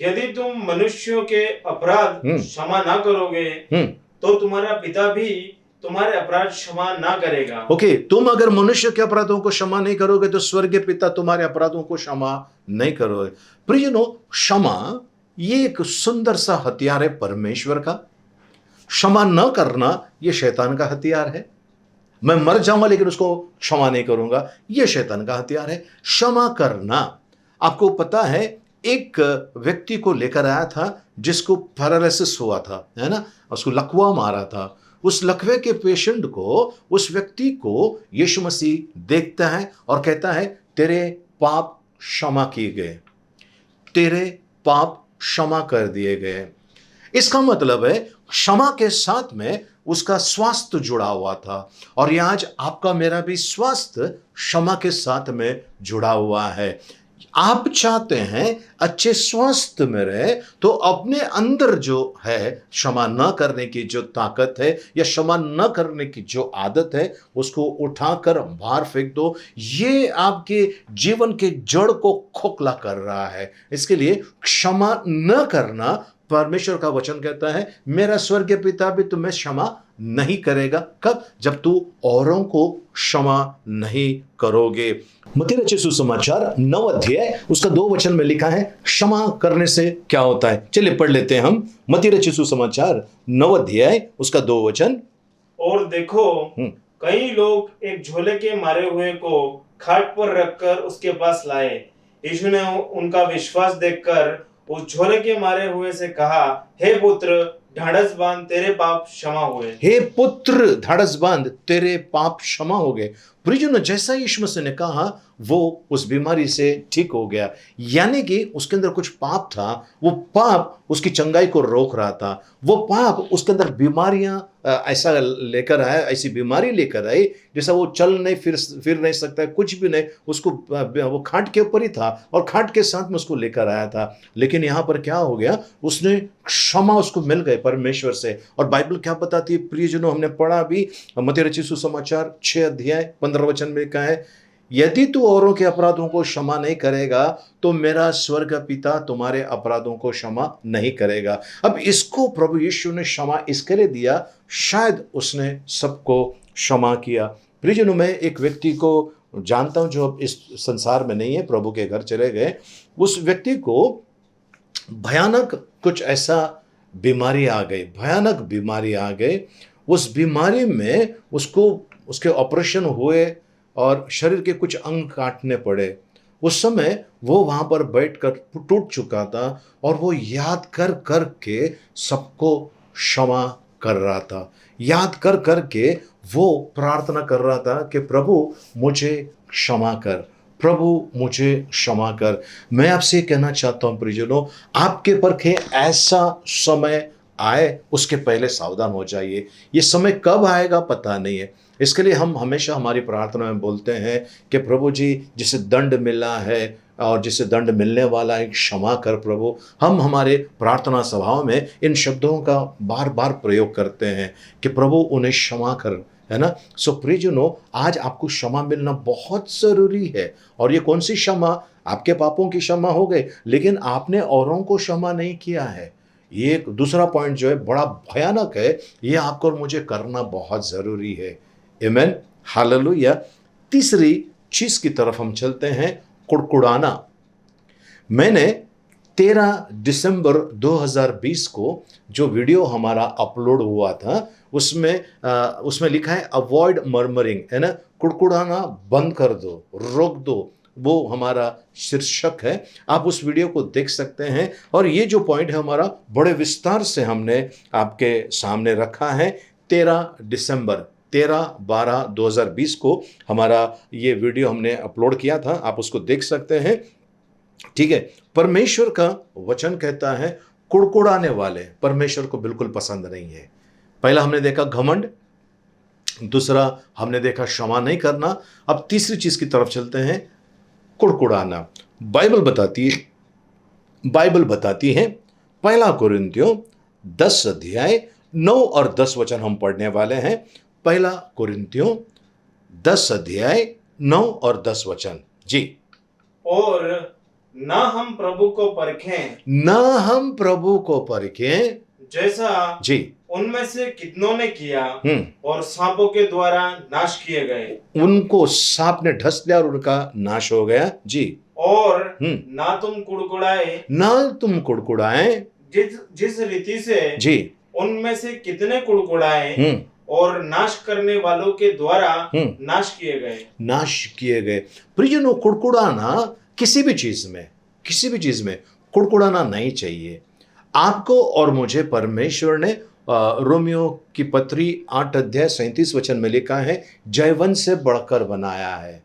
यदि तुम मनुष्यों के अपराध क्षमा ना करोगे तो तुम्हारा पिता भी तुम्हारे अपराध क्षमा ना करेगा। ओके, तुम अगर मनुष्य के अपराधों को क्षमा नहीं करोगे तो स्वर्गीय पिता तुम्हारे अपराधों को क्षमा नहीं करोगे। प्रियजनों, क्षमा ये एक सुंदर सा हथियार है परमेश्वर का। क्षमा न करना ये शैतान का हथियार है। मैं मर जाऊंगा लेकिन उसको क्षमा नहीं करूंगा, ये शैतान का हथियार है। क्षमा करना, आपको पता है, एक व्यक्ति को लेकर आया था जिसको पैरालिसिस हुआ था, है ना, उसको लकवा मारा था। उस लकवे के पेशेंट को, उस व्यक्ति को यीशु मसीह देखता है और कहता है, तेरे पाप क्षमा किए गए, तेरे पाप क्षमा कर दिए गए। इसका मतलब है क्षमा के साथ में उसका स्वास्थ्य जुड़ा हुआ था, और ये आज आपका मेरा भी स्वास्थ्य क्षमा के साथ में जुड़ा हुआ है। आप चाहते हैं अच्छे स्वास्थ्य में रहे, तो अपने अंदर जो है क्षमा न करने की जो ताकत है या क्षमा न करने की जो आदत है, उसको उठाकर बाहर फेंक दो। ये आपके जीवन के जड़ को खोखला कर रहा है। इसके लिए क्षमा न करना, परमेश्वर का वचन कहता है, मेरा स्वर्गीय पिता भी तुम्हें क्षमा नहीं करेगा। कब? जब तू औरों को क्षमा नहीं करोगे। मत्ती रचित सुसमाचार 9 अध्याय उसका 2 वचन में लिखा है, क्षमा करने से क्या होता है। चलिए पढ़ लेते हैं हम मत्ती रचित सुसमाचार 9 अध्याय उसका 2 वचन। और देखो, कई लोग एक झोले के मारे हुए को खाट पर रखकर उसके पास लाए। यीशु ने उनका विश्वास देखकर उस झोले के मारे हुए से कहा, हे पुत्र, ढाढ़स बांध, तेरे पाप क्षमा हुए। हे पुत्र, ढाढ़स बांध, तेरे पाप क्षमा हो गए। प्रियजनों, जैसा यीशु मसीह ने कहा, वो उस बीमारी से ठीक हो गया। यानी कि उसके अंदर कुछ पाप था, वो पाप उसकी चंगाई को रोक रहा था। वो पाप उसके अंदर बीमारियां ऐसा लेकर आया, ऐसी बीमारी लेकर आई, जैसा वो चल नहीं फिर नहीं सकता है, कुछ भी नहीं, उसको वो खाट के ऊपर ही था और खाट के साथ में उसको लेकर आया था। लेकिन यहाँ पर क्या हो गया, उसने क्षमा उसको मिल गए परमेश्वर से। और बाइबल क्या बताती है प्रियजनों, हमने पढ़ा भी, मत्ती रचित सुसमाचार 6 अध्याय 15 वचन में कहा है, यदि तू औरों के अपराधों को क्षमा नहीं करेगा तो मेरा स्वर्ग पिता तुम्हारे अपराधों को क्षमा नहीं करेगा। अब इसको प्रभु यीशु ने क्षमा इसके लिए दिया, शायद उसने सबको क्षमा किया। प्रियजनों, मैं एक व्यक्ति को जानता हूं जो अब इस संसार में नहीं है, प्रभु के घर चले गए। उस व्यक्ति को भयानक कुछ ऐसा बीमारी आ गई, भयानक बीमारी आ गई। उस बीमारी में उसको उसके ऑपरेशन हुए और शरीर के कुछ अंग काटने पड़े। उस समय वो वहाँ पर बैठकर टूट चुका था और वो याद कर कर के सबको क्षमा कर रहा था, याद कर कर के वो प्रार्थना कर रहा था कि प्रभु मुझे क्षमा कर, प्रभु मुझे क्षमा कर। मैं आपसे कहना चाहता हूँ प्रियजनों, आपके परखे ऐसा समय आए उसके पहले सावधान हो जाइए। ये समय कब आएगा पता नहीं है। इसके लिए हम हमेशा हमारी प्रार्थना में बोलते हैं कि प्रभु जी, जिसे दंड मिला है और जिसे दंड मिलने वाला है, क्षमा कर प्रभु। हम हमारे प्रार्थना सभाओं में इन शब्दों का बार बार प्रयोग करते हैं कि प्रभु उन्हें क्षमा कर, है ना। सो प्रियजनों, आज आपको क्षमा मिलना बहुत ज़रूरी है। और ये कौन सी क्षमा? आपके पापों की क्षमा हो गई, लेकिन आपने औरों को क्षमा नहीं किया है। ये एक दूसरा पॉइंट जो है बड़ा भयानक है, ये आपको और मुझे करना बहुत ज़रूरी है। आमीन, हालेलुया। तीसरी चीज़ की तरफ हम चलते हैं, कुड़कुड़ाना। मैंने 13 दिसंबर 2020 को जो वीडियो हमारा अपलोड हुआ था उसमें लिखा है अवॉइड मर्मरिंग, है ना, कुड़कुड़ाना बंद कर दो, रोक दो, वो हमारा शीर्षक है। आप उस वीडियो को देख सकते हैं। और ये जो पॉइंट है हमारा बड़े विस्तार से हमने आपके सामने रखा है। 13/12/2020 को हमारा ये वीडियो हमने अपलोड किया था, आप उसको देख सकते हैं। ठीक है, परमेश्वर का वचन कहता है कुड़कुड़ाने वाले परमेश्वर को बिल्कुल पसंद नहीं है। पहला हमने देखा घमंड, दूसरा हमने देखा क्षमा नहीं करना। अब तीसरी चीज की तरफ चलते हैं, कुड़कुड़ाना। बाइबल बताती है, पहला कोरिन्थियों 10 अध्याय 9 और 10 वचन हम पढ़ने वाले हैं। पहला कोरिन्थियों 10 अध्याय 9 और 10 वचन जी। और ना हम प्रभु को परखें, ना हम प्रभु को परखें जैसा जी, उनमें से कितनों ने किया और सांपों के द्वारा नाश किए गए। उनको सांप ने ढस लिया और उनका नाश हो गया जी। और ना तुम कुड़कुड़ाए, ना तुम कुड़कुड़ाए, जिस रीति से जी उनमें से कितने कुड़कुड़ाए और नाश करने वालों के द्वारा नाश किए गए। प्रियजनों, कुड़कुड़ाना किसी भी चीज में कुड़कुड़ाना नहीं चाहिए। आपको और मुझे परमेश्वर ने रोमियो की पत्री 8 अध्याय 37 वचन में लिखा है, जयवंत से बढ़कर बनाया है।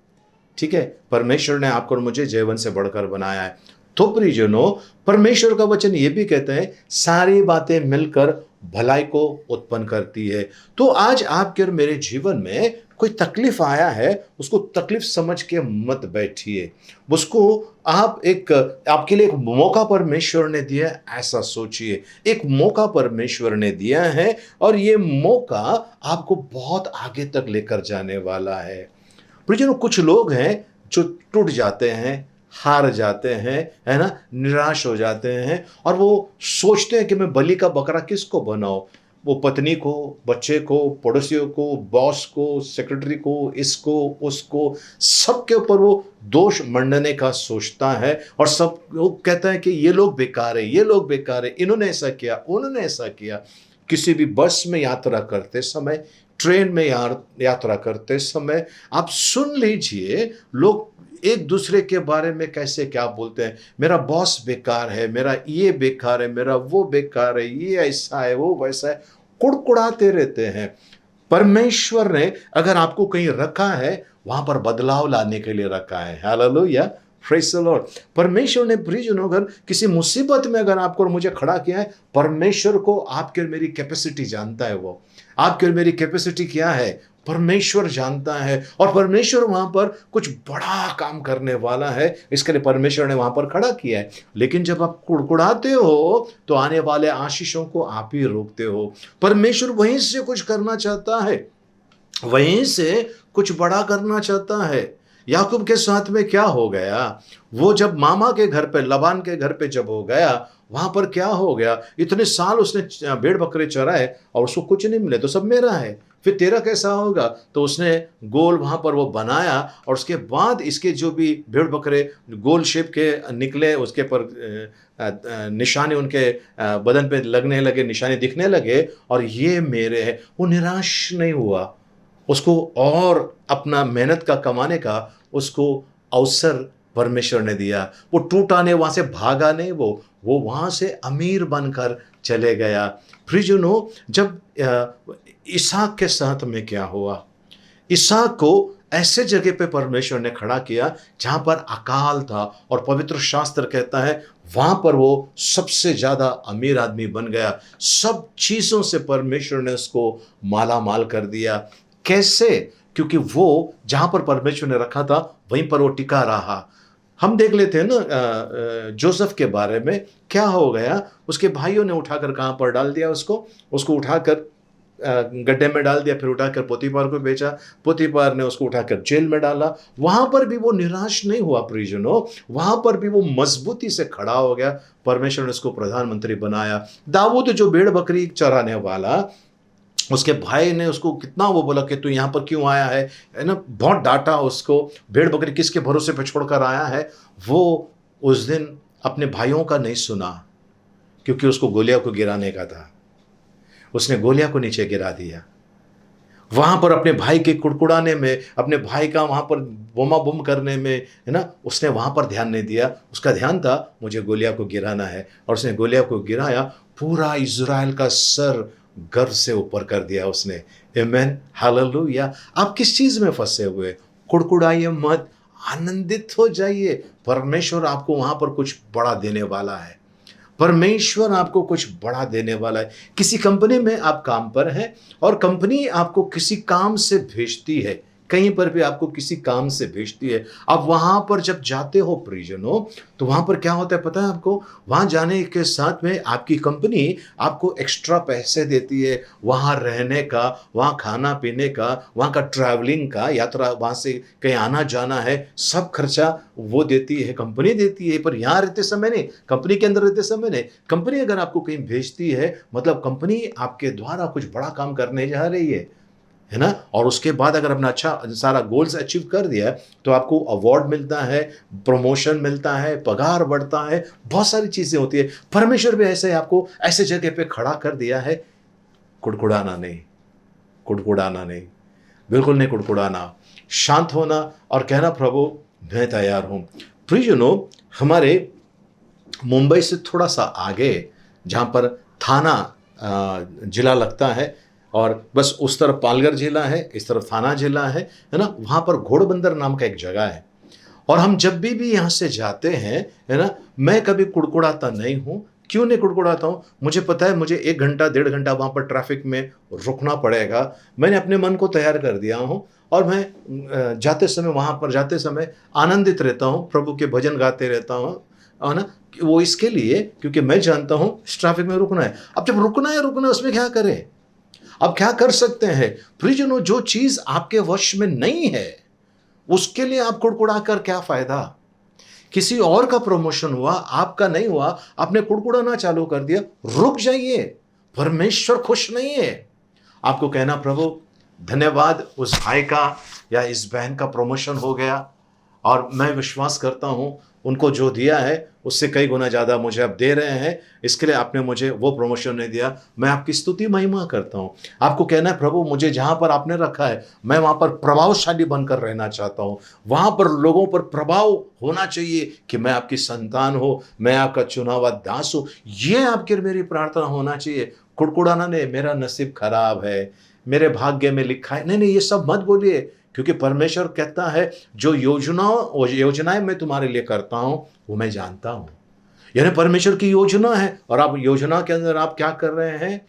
ठीक है, परमेश्वर ने आपको और मुझे जयवंत से बढ़कर बनाया है। तो प्रियजनों, परमेश्वर का वचन ये भी कहते हैं सारी बातें मिलकर भलाई को उत्पन्न करती है। तो आज आपके और मेरे जीवन में कोई तकलीफ आया है, उसको तकलीफ समझ के मत बैठिए। उसको आपके लिए एक मौका परमेश्वर ने दिया है, ऐसा सोचिए। एक मौका परमेश्वर ने दिया है और ये मौका आपको बहुत आगे तक लेकर जाने वाला है। प्रियजनों, कुछ लोग हैं जो टूट जाते हैं, हार जाते हैं, है ना, निराश हो जाते हैं और वो सोचते हैं कि मैं बलि का बकरा किसको बनाऊं। वो पत्नी को, बच्चे को, पड़ोसियों को, बॉस को, सेक्रेटरी को, इसको उसको, सबके ऊपर वो दोष मंडने का सोचता है और सब लोग कहता है कि ये लोग बेकार है, ये लोग बेकार है, इन्होंने ऐसा किया, उन्होंने ऐसा किया। किसी भी बस में यात्रा करते समय, ट्रेन में यात्रा करते समय आप सुन लीजिए लोग एक दूसरे के बारे में कैसे क्या बोलते हैं। मेरा बॉस बेकार है, मेरा ये बेकार है, मेरा वो बेकार है, ये ऐसा है, वो वैसा है, कुड़कुड़ाते रहते हैं। परमेश्वर ने अगर आपको कहीं रखा है, वहां पर बदलाव लाने के लिए रखा है। Hallelujah, praise the Lord. परमेश्वर ने प्रियजनों, अगर किसी मुसीबत में अगर आपको और मुझे खड़ा किया है, परमेश्वर को आपके और मेरी कैपेसिटी जानता है। वो आपके और मेरी कैपेसिटी क्या है परमेश्वर जानता है और परमेश्वर वहां पर कुछ बड़ा काम करने वाला है। इसके लिए परमेश्वर ने वहां पर खड़ा किया है। लेकिन जब आप कुड़कुड़ाते हो तो आने वाले आशीषों को आप ही रोकते हो। परमेश्वर वहीं से कुछ करना चाहता है, वहीं से कुछ बड़ा करना चाहता है। याकूब के साथ में क्या हो गया, वो जब मामा के घर पे, लबान के घर पे जब हो गया, वहां पर क्या हो गया, इतने साल उसने भेड़ बकरे चराए और उसको कुछ नहीं मिले, तो सब मेरा है, फिर तेरा कैसा होगा। तो उसने गोल वहां पर वो बनाया और उसके बाद इसके जो भी भेड़ बकरे गोल शेप के निकले, उसके पर निशाने उनके बदन पे लगने लगे, निशाने दिखने लगे और ये मेरे हैं। वो निराश नहीं हुआ, उसको और अपना मेहनत का कमाने का उसको अवसर परमेश्वर ने दिया। वो टूटा नहीं, वहाँ से भागा नहीं, वो वहाँ से अमीर बनकर चले गया। प्रियजनों, जब इसहाक के साथ में क्या हुआ, इसहाक को ऐसे जगह पे परमेश्वर ने खड़ा किया जहाँ पर अकाल था, और पवित्र शास्त्र कहता है वहाँ पर वो सबसे ज़्यादा अमीर आदमी बन गया। सब चीज़ों से परमेश्वर ने उसको माला माल कर दिया। कैसे? क्योंकि वो जहाँ पर परमेश्वर ने रखा था वहीं पर वो टिका रहा। हम देख लेते हैं ना जोसेफ के बारे में, क्या हो गया, उसके भाइयों ने उठाकर कहाँ पर डाल दिया, उसको उठाकर गड्ढे में डाल दिया, फिर उठाकर पोतीफार को बेचा, पोतीफार ने उसको उठाकर जेल में डाला। वहां पर भी वो निराश नहीं हुआ प्रियजनों, वहां पर भी वो मजबूती से खड़ा हो गया। परमेश्वर ने उसको प्रधानमंत्री बनाया। दाऊद जो भेड़ बकरी चराने वाला, उसके भाई ने उसको कितना वो बोला कि तू यहाँ पर क्यों आया है ना, बहुत डांटा उसको। भेड़ बकरी किसके भरोसे पे छोड़कर आया है। वो उस दिन अपने भाइयों का नहीं सुना, क्योंकि उसको गोलिया को गिराने का था। उसने गोलिया को नीचे गिरा दिया। वहां पर अपने भाई के कुड़कुड़ाने में, अपने भाई का वहां पर बोमा बुम करने में, है ना, उसने वहां पर ध्यान नहीं दिया। उसका ध्यान था मुझे गोलिया को गिराना है, और उसने गोलिया को गिराया। पूरा इज़राइल का सर गर्व से ऊपर कर दिया उसने। आमीन, हालेलुया। आप किस चीज में फंसे हुए? कुड़कुड़ाइए मत, आनंदित हो जाइए। परमेश्वर आपको वहां पर कुछ बड़ा देने वाला है। परमेश्वर आपको कुछ बड़ा देने वाला है। किसी कंपनी में आप काम पर हैं, और कंपनी आपको किसी काम से भेजती है, कहीं पर भी आपको किसी काम से भेजती है। आप वहां पर जब जाते हो प्रियजनों, तो वहां पर क्या होता है पता है आपको? वहां जाने के साथ में आपकी कंपनी आपको एक्स्ट्रा पैसे देती है, वहां रहने का, वहां खाना पीने का, वहां का ट्रैवलिंग का, यात्रा, वहां से कहीं आना जाना है, सब खर्चा वो देती है, कंपनी देती है। पर यहाँ रहते समय नहीं, कंपनी के अंदर रहते समय नहीं। कंपनी अगर आपको कहीं भेजती है, मतलब कंपनी आपके द्वारा कुछ बड़ा काम करने जा रही है ना। और उसके बाद अगर अपना अच्छा सारा गोल्स अचीव कर दिया, तो आपको अवार्ड मिलता है, प्रमोशन मिलता है, पगार बढ़ता है, बहुत सारी चीजें होती है। परमेश्वर भी ऐसे आपको ऐसे जगह पे खड़ा कर दिया है। कुड़कुड़ाना नहीं, कुड़कुड़ाना नहीं, बिल्कुल नहीं कुड़कुड़ाना। शांत होना और कहना प्रभु मैं तैयार हूं। प्रियजनों, हमारे मुंबई से थोड़ा सा आगे जहां पर थाना जिला लगता है, और बस उस तरफ पालघर जिला है, इस तरफ थाना जिला है ना, वहाँ पर घोड़बंदर नाम का एक जगह है। और हम जब भी यहाँ से जाते हैं, है ना, मैं कभी कुड़कुड़ाता नहीं हूँ। क्यों नहीं कुड़कुड़ाता हूँ? मुझे पता है मुझे 1 घंटा 1.5 घंटा वहाँ पर ट्रैफिक में रुकना पड़ेगा। मैंने अपने मन को तैयार कर दिया हूँ, और मैं जाते समय, वहाँ पर जाते समय आनंदित रहता हूँ, प्रभु के भजन गाते रहता हूँ, है ना। वो इसके लिए क्योंकि मैं जानता हूँ इस ट्रैफिक में रुकना है। अब जब रुकना है उसमें क्या करें? अब क्या कर सकते हैं? प्रियजनों, जो चीज आपके वश में नहीं है उसके लिए आप कुड़कुड़ा कर क्या फायदा? किसी और का प्रमोशन हुआ, आपका नहीं हुआ, आपने कुड़कुड़ाना चालू कर दिया। रुक जाइए, परमेश्वर खुश नहीं है। आपको कहना प्रभु धन्यवाद, उस भाई का या इस बहन का प्रमोशन हो गया, और मैं विश्वास करता हूं उनको जो दिया है उससे कई गुना ज़्यादा मुझे अब दे रहे हैं। इसके लिए आपने मुझे वो प्रमोशन नहीं दिया। मैं आपकी स्तुति महिमा करता हूँ। आपको कहना है प्रभु मुझे जहाँ पर आपने रखा है मैं वहाँ पर प्रभावशाली बनकर रहना चाहता हूँ। वहाँ पर लोगों पर प्रभाव होना चाहिए कि मैं आपकी संतान हो, मैं आपका चुना हुआ दास हूँ। ये आपकी मेरी प्रार्थना होना चाहिए। कुड़कुड़ाना नहीं, मेरा नसीब खराब है, मेरे भाग्य में लिखा है, नहीं, ये सब मत बोलिए। क्योंकि परमेश्वर कहता है जो योजनाएं मैं तुम्हारे लिए करता हूं वो मैं जानता हूं। यानी परमेश्वर की योजना है, और आप योजना के अंदर आप क्या कर रहे हैं?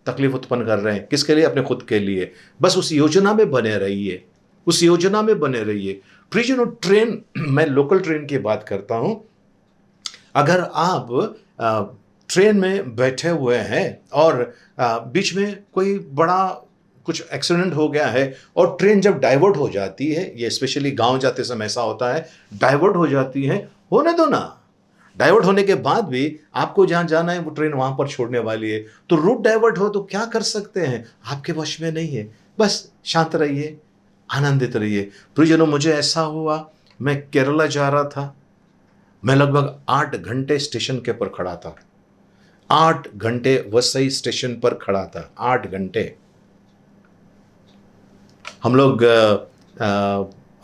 तकलीफ उत्पन्न कर रहे हैं। किसके लिए? अपने खुद के लिए। बस उस योजना में बने रहिए, उस योजना में बने रहिए। प्रियजनों, ट्रेन, मैं लोकल ट्रेन की बात करता हूं। अगर आप ट्रेन में बैठे हुए हैं और बीच में कोई बड़ा कुछ एक्सीडेंट हो गया है, और ट्रेन जब डाइवर्ट हो जाती है, ये स्पेशली गांव जाते समय ऐसा होता है, डाइवर्ट हो जाती है, होने दो ना। डाइवर्ट होने के बाद भी आपको जहां जाना है वो ट्रेन वहां पर छोड़ने वाली है, तो रूट डाइवर्ट हो तो क्या कर सकते हैं? आपके वश में नहीं है। बस शांत रहिए, आनंदित रहिए। प्रियजनों, मुझे ऐसा हुआ, मैं केरला जा रहा था, मैं लगभग 8 घंटे स्टेशन के पर खड़ा था। 8 घंटे वसई स्टेशन पर खड़ा था, 8 घंटे। हम लोग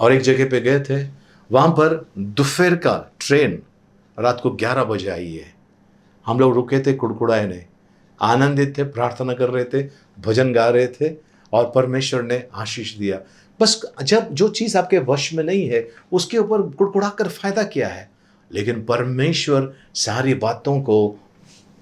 और एक जगह पे गए थे, वहाँ पर दोपहर का ट्रेन रात को 11 बजे आई है। हम लोग रुके थे, कुड़कुड़ाए नहीं, आनंदित थे, प्रार्थना कर रहे थे, भजन गा रहे थे और परमेश्वर ने आशीष दिया। बस जब जो चीज़ आपके वश में नहीं है उसके ऊपर कुड़कुड़ा कर फायदा क्या है? लेकिन परमेश्वर सारी बातों को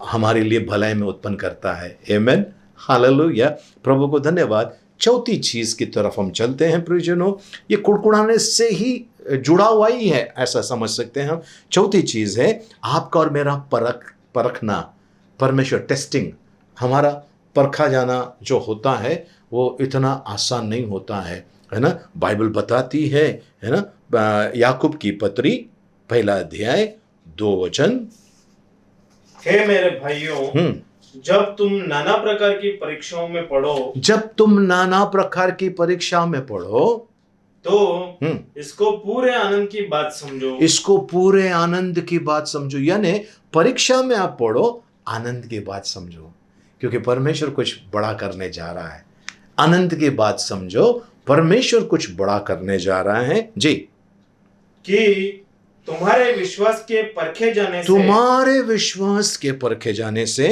हमारे लिए भलाई में उत्पन्न करता है। आमेन, हालेलुया, प्रभु को धन्यवाद। चौथी चीज की तरफ हम चलते हैं प्रियजनों। ये कुड़कुड़ाने से ही जुड़ा हुआ ही है, ऐसा समझ सकते हैं हम। चौथी चीज है आपका और मेरा परखना, परमेश्वर टेस्टिंग। हमारा परखा जाना जो होता है वो इतना आसान नहीं होता है ना। बाइबल बताती है ना, याकूब की पत्री 1 अध्याय 2 वचन। हे मेरे भाइयों, जब तुम नाना प्रकार की परीक्षाओं में पढ़ो, जब तुम नाना प्रकार की परीक्षा में पढ़ो तो इसको पूरे आनंद की बात समझो। इसको पूरे आनंद की बात समझो, यानी परीक्षा में आप पढ़ो, आनंद की बात समझो, क्योंकि परमेश्वर कुछ बड़ा करने जा रहा है। आनंद की बात समझो, परमेश्वर कुछ बड़ा करने जा रहा है जी। कि तुम्हारे विश्वास के परखे जाने से, तुम्हारे विश्वास के परखे जाने से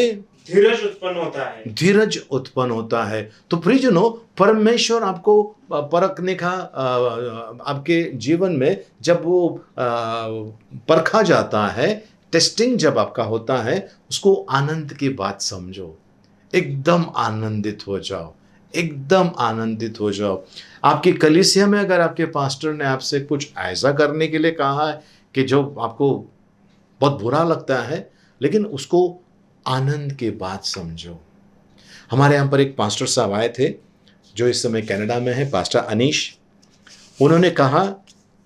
धीरज उत्पन्न होता है। धीरज उत्पन्न होता है। तो प्रियजनों, परमेश्वर आपको परखने का आपके जीवन में जब वो परखा जाता है, टेस्टिंग जब आपका होता है, उसको आनंद की बात समझो, एकदम आनंदित हो जाओ, एकदम आनंदित हो जाओ। आपकी कलीसिया में अगर आपके पास्टर ने आपसे कुछ ऐसा करने के लिए कहा है कि जो आपको बहुत बुरा लगता है, लेकिन उसको आनंद की बात समझो। हमारे यहाँ पर एक पास्टर साहब आए थे जो इस समय कनाडा में है, पास्टर अनीश। उन्होंने कहा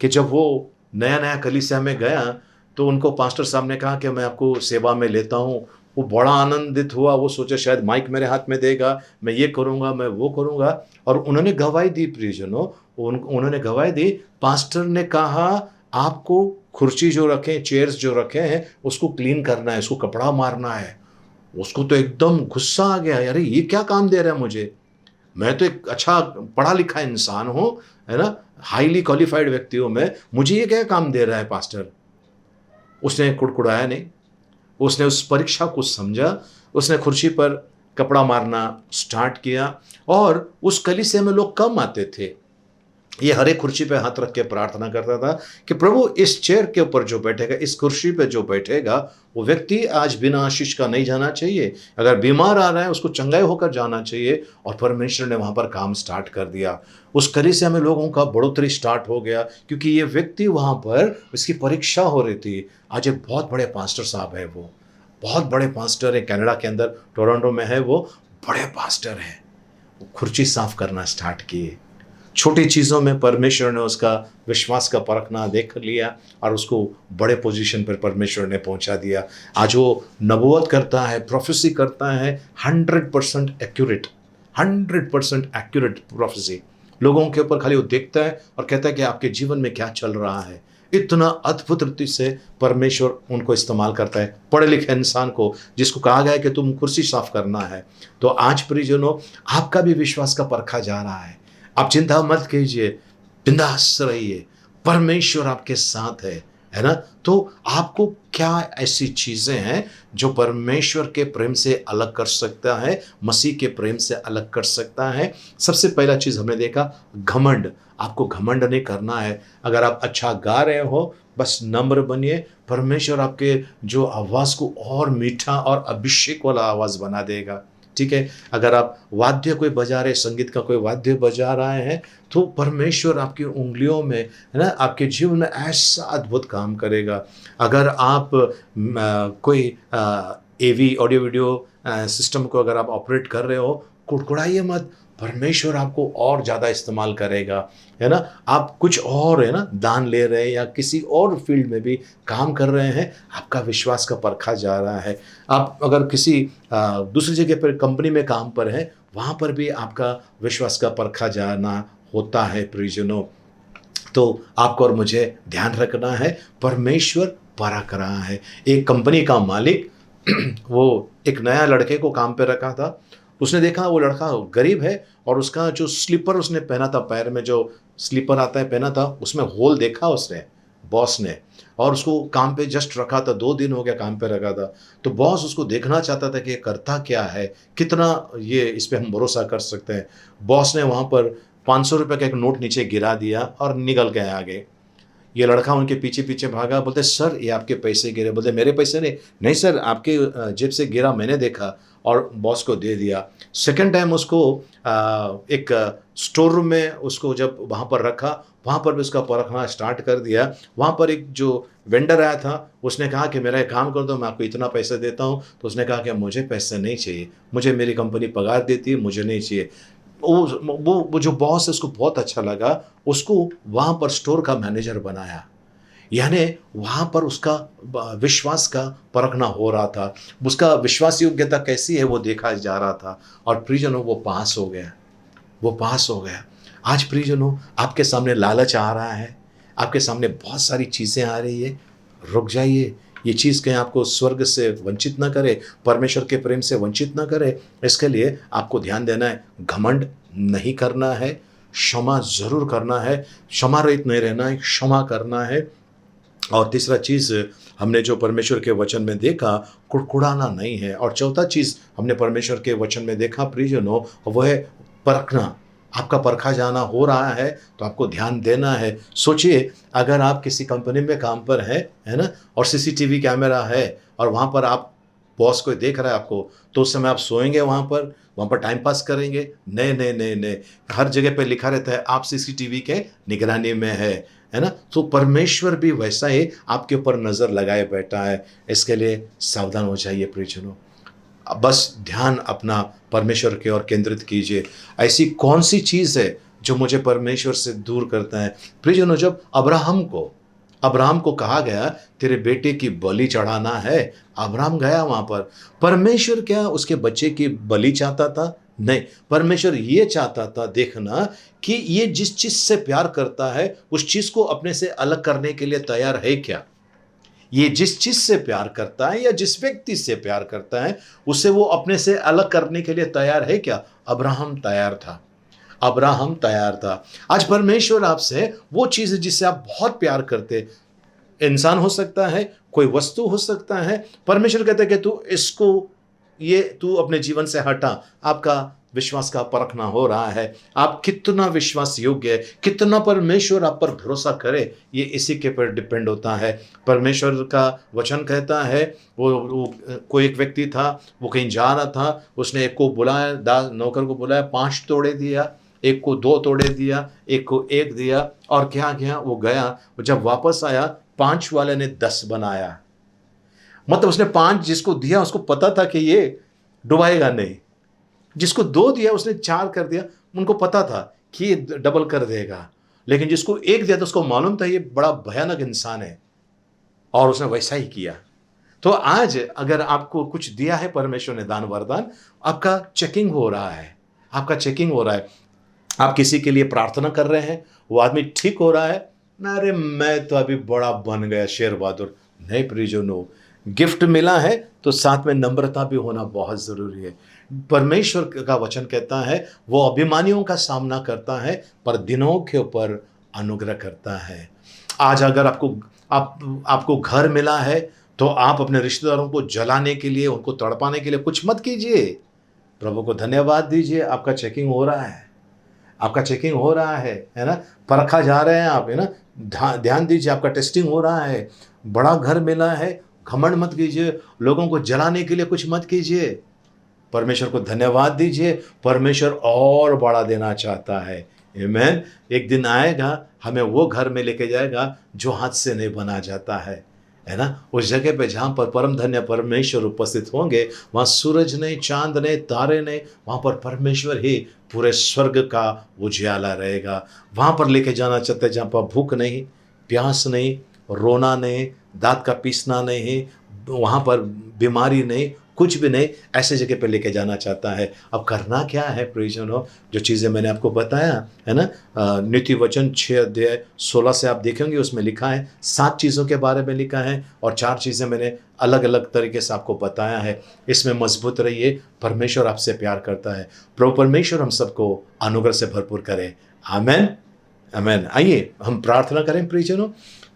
कि जब वो नया नया कलीसिया में गया तो उनको पास्टर साहब ने कहा कि मैं आपको सेवा में लेता हूँ। वो बड़ा आनंदित हुआ, वो सोचा शायद माइक मेरे हाथ में देगा, मैं ये करूँगा, मैं वो करूँगा। और उन्होंने गवाही दी प्रियजनों, उन्होंने गवाही दी। पास्टर ने कहा आपको कुर्सी जो रखे, चेयर्स जो रखे हैं, उसको क्लीन करना है, उसको कपड़ा मारना है। उसको तो एकदम गुस्सा आ गया, अरे ये क्या काम दे रहा है मुझे, मैं तो एक अच्छा पढ़ा लिखा इंसान हूँ, है ना, हाईली क्वालिफाइड व्यक्ति हूँ मैं, मुझे ये क्या काम दे रहा है पास्टर। उसने कुड़कुड़ाया नहीं, उसने उस परीक्षा को समझा, उसने कुर्सी पर कपड़ा मारना स्टार्ट किया। और उस कलीसिया में लोग कम आते थे। ये हर एक कुर्सी पे हाथ रख के प्रार्थना करता था कि प्रभु इस चेयर के ऊपर जो बैठेगा, इस कुर्सी पे जो बैठेगा, वो व्यक्ति आज बिना आशीष का नहीं जाना चाहिए। अगर बीमार आ रहा है उसको चंगाई होकर जाना चाहिए। और परमेश्वर ने वहाँ पर काम स्टार्ट कर दिया। उस कलीसिया में लोगों का बढ़ोतरी स्टार्ट हो गया, क्योंकि ये व्यक्ति वहाँ पर उसकी परीक्षा हो रही थी। आज एक बहुत बड़े पास्टर साहब है, वो बहुत बड़े पास्टर है, कनाडा के अंदर टोरंटो में है, वो बड़े पास्टर हैं। वो कुर्सी साफ करना स्टार्ट किए। छोटी चीज़ों में परमेश्वर ने उसका विश्वास का परखना देख लिया और उसको बड़े पोजीशन पर परमेश्वर ने पहुंचा दिया। आज वो नबूवत करता है, प्रोफेसी करता है, 100% एक्यूरेट, 100% एक्यूरेट प्रोफेसी। लोगों के ऊपर खाली वो देखता है और कहता है कि आपके जीवन में क्या चल रहा है। इतना अद्भुत रीति से परमेश्वर उनको इस्तेमाल करता है, पढ़े लिखे इंसान को, जिसको कहा गया है कि तुम कुर्सी साफ करना है। तो आज प्रियजनों, आपका भी विश्वास का परखा जा रहा है। आप चिंता मत कीजिए, बिंदास रहिए, परमेश्वर आपके साथ है ना। तो आपको क्या ऐसी चीज़ें हैं जो परमेश्वर के प्रेम से अलग कर सकता है, मसीह के प्रेम से अलग कर सकता है? सबसे पहला चीज़ हमने देखा घमंड। आपको घमंड नहीं करना है। अगर आप अच्छा गा रहे हो, बस नम्र बनिए, परमेश्वर आपके जो आवाज़ को और मीठा और अभिषेक वाला आवाज़ बना देगा। ठीक है, अगर आप वाद्य कोई बजा रहे, संगीत का कोई वाद्य बजा रहे हैं, तो परमेश्वर आपकी उंगलियों में, है ना, आपके जीवन में ऐसा अद्भुत काम करेगा। अगर आप कोई एवी ऑडियो वीडियो सिस्टम को अगर आप ऑपरेट कर रहे हो, कुड़कुड़ाइए मत, परमेश्वर आपको और ज़्यादा इस्तेमाल करेगा, है ना। आप कुछ और, है ना, दान ले रहे हैं या किसी और फील्ड में भी काम कर रहे हैं, आपका विश्वास का परखा जा रहा है। आप अगर किसी दूसरी जगह पर कंपनी में काम पर हैं, वहाँ पर भी आपका विश्वास का परखा जाना होता है प्रियजनों। तो आपको और मुझे ध्यान रखना है, परमेश्वर परख रहा है। एक कंपनी का मालिक वो एक नया लड़के को काम पे रखा था। उसने देखा वो लड़का गरीब है और उसका जो स्लीपर उसने पहना था, पैर में जो स्लीपर आता है पहना था, उसमें होल देखा उसने। बॉस ने, और उसको काम पे जस्ट रखा था, 2 दिन हो गया काम पे रखा था। तो बॉस उसको देखना चाहता था कि ये करता क्या है, कितना ये इस पे हम भरोसा कर सकते हैं। बॉस ने वहाँ पर 500 रुपये का एक नोट नीचे गिरा दिया और निकल गए आगे। ये लड़का उनके पीछे पीछे भागा, बोलते सर ये आपके पैसे गिरे। बोलते मेरे पैसे नहीं, नहीं सर आपके जेब से गिरा, मैंने देखा, और बॉस को दे दिया। सेकंड टाइम उसको एक स्टोर रूम में उसको जब वहाँ पर रखा, वहाँ पर भी उसका परखना स्टार्ट कर दिया। वहाँ पर एक जो वेंडर आया था, उसने कहा कि मेरा एक काम कर दो, मैं आपको इतना पैसा देता हूँ। तो उसने कहा कि मुझे पैसे नहीं चाहिए, मुझे मेरी कंपनी पगार देती है, मुझे नहीं चाहिए। वो जो बॉस है उसको बहुत अच्छा लगा, उसको वहाँ पर स्टोर का मैनेजर बनाया। यानी वहाँ पर उसका विश्वास का परखना हो रहा था, उसका विश्वास योग्यता कैसी है वो देखा जा रहा था। और प्रियजनों वो पास हो गया, वो पास हो गया। आज प्रियजनों आपके सामने लालच आ रहा है, आपके सामने बहुत सारी चीज़ें आ रही है, रुक जाइए। ये चीज़ कहीं आपको स्वर्ग से वंचित ना करे, परमेश्वर के प्रेम से वंचित ना करे। इसके लिए आपको ध्यान देना है, घमंड नहीं करना है, क्षमा ज़रूर करना है, क्षमा रहित नहीं रहना है, क्षमा करना है। और तीसरा चीज़ हमने जो परमेश्वर के वचन में देखा, कुड़कुड़ाना नहीं है। और चौथा चीज़ हमने परमेश्वर के वचन में देखा प्रियजनों, वह है परखना। आपका परखा जाना हो रहा है तो आपको ध्यान देना है। सोचिए अगर आप किसी कंपनी में काम पर हैं, है ना, और सीसीटीवी कैमरा है और वहाँ पर आप बॉस कोई देख रहा है आपको, तो उस समय आप सोएंगे वहाँ पर टाइम पास करेंगे? नहीं नहीं नहीं नहीं। हर जगह पे लिखा रहता है आप सीसीटीवी के निगरानी में है ना। तो परमेश्वर भी वैसा ही आपके ऊपर नज़र लगाए बैठा है। इसके लिए सावधान हो जाइए प्रियजनों। बस ध्यान अपना परमेश्वर की ओर केंद्रित कीजिए। ऐसी कौन सी चीज़ है जो मुझे परमेश्वर से दूर करता है? प्रियजनों, जब अब्राहम को कहा गया तेरे बेटे की बलि चढ़ाना है, अब्राहम गया वहाँ पर। परमेश्वर क्या उसके बच्चे की बलि चाहता था? नहीं, परमेश्वर ये चाहता था देखना कि ये जिस चीज़ से प्यार करता है उस चीज़ को अपने से अलग करने के लिए तैयार है क्या। ये जिस चीज से प्यार करता है या जिस व्यक्ति से प्यार करता है उसे वो अपने से अलग करने के लिए तैयार है क्या? अब्राहम तैयार था, अब्राहम तैयार था। आज परमेश्वर आपसे वो चीज जिससे आप बहुत प्यार करते, इंसान हो सकता है, कोई वस्तु हो सकता है, परमेश्वर कहते हैं कि तू अपने जीवन से हटा। आपका विश्वास का परखना हो रहा है, आप कितना विश्वास योग्य है, कितना परमेश्वर आप पर भरोसा करे, ये इसी के पर डिपेंड होता है। परमेश्वर का वचन कहता है वो कोई एक व्यक्ति था, वो कहीं जा रहा था, उसने एक को बुलाया, नौकर को बुलाया, 5 तोड़े दिया, एक को 2 तोड़े दिया, एक को 1 दिया, और क्या किया, वो गया। जब वापस आया 5 वाले ने 10 बनाया। मतलब उसने 5 जिसको दिया उसको पता था कि ये डुबाएगा नहीं, जिसको 2 दिया उसने 4 कर दिया, उनको पता था कि ये डबल कर देगा। लेकिन जिसको 1 दिया तो उसको मालूम था ये बड़ा भयानक इंसान है, और उसने वैसा ही किया। तो आज अगर आपको कुछ दिया है परमेश्वर ने दान वरदान, आपका चेकिंग हो रहा है, आपका चेकिंग हो रहा है। आप किसी के लिए प्रार्थना कर रहे हैं, वो आदमी ठीक हो रहा है, अरे मैं तो अभी बड़ा बन गया शेर बहादुर। नहीं प्रियजनों, गिफ्ट मिला है तो साथ में नम्रता भी होना बहुत ज़रूरी है। परमेश्वर का वचन कहता है वो अभिमानियों का सामना करता है पर दिनों के ऊपर अनुग्रह करता है। आज अगर आपको घर मिला है तो आप अपने रिश्तेदारों को जलाने के लिए, उनको तड़पाने के लिए कुछ मत कीजिए। प्रभु को धन्यवाद दीजिए, आपका चेकिंग हो रहा है, आपका चेकिंग हो रहा है ना। परखा जा रहे हैं आप, है ना। ध्यान दीजिए, आपका टेस्टिंग हो रहा है। बड़ा घर मिला है, घमंड मत कीजिए, लोगों को जलाने के लिए कुछ मत कीजिए। परमेश्वर को धन्यवाद दीजिए, परमेश्वर और बड़ा देना चाहता है। आमीन। एक दिन आएगा, हमें वो घर में लेके जाएगा जो हाथ से नहीं बना जाता है ना। उस जगह पे जहाँ पर परम धन्य परमेश्वर उपस्थित होंगे, वहाँ सूरज नहीं, चांद नहीं, तारे नहीं, वहाँ पर परमेश्वर ही पूरे स्वर्ग का उजियाला रहेगा। वहाँ पर लेके जाना चाहते हैं जहाँ पर भूख नहीं, प्यास नहीं, रोना नहीं, दांत का पीसना नहीं, वहाँ पर बीमारी नहीं, कुछ भी नहीं, ऐसे जगह पे लेके जाना चाहता है। अब करना क्या है प्रियजनों? जो चीज़ें मैंने आपको बताया है ना, नीति वचन 6 अध्याय 16 से आप देखेंगे, उसमें लिखा है 7 चीज़ों के बारे में लिखा है, और 4 चीज़ें मैंने अलग अलग तरीके से आपको बताया है। इसमें मजबूत रहिए, परमेश्वर आपसे प्यार करता है। प्रभु परमेश्वर हम सबको अनुग्रह से भरपूर करे। आमेन, आमेन। आइए हम प्रार्थना करें प्रियजनों।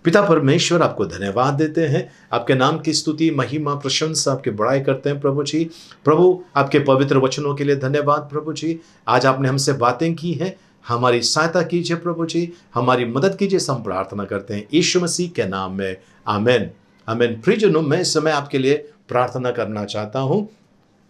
पिता परमेश्वर आपको धन्यवाद देते हैं, आपके नाम की स्तुति महिमा प्रशंसा आपके बड़ाई करते हैं प्रभु जी। प्रभु आपके पवित्र वचनों के लिए धन्यवाद प्रभु जी। आज आपने हमसे बातें की हैं, हमारी सहायता कीजिए प्रभु जी, हमारी मदद कीजिए, हम प्रार्थना करते हैं यीशु मसीह के नाम में, आमेन आमेन। प्रियजनों, मैं इस समय आपके लिए प्रार्थना करना चाहता हूँ।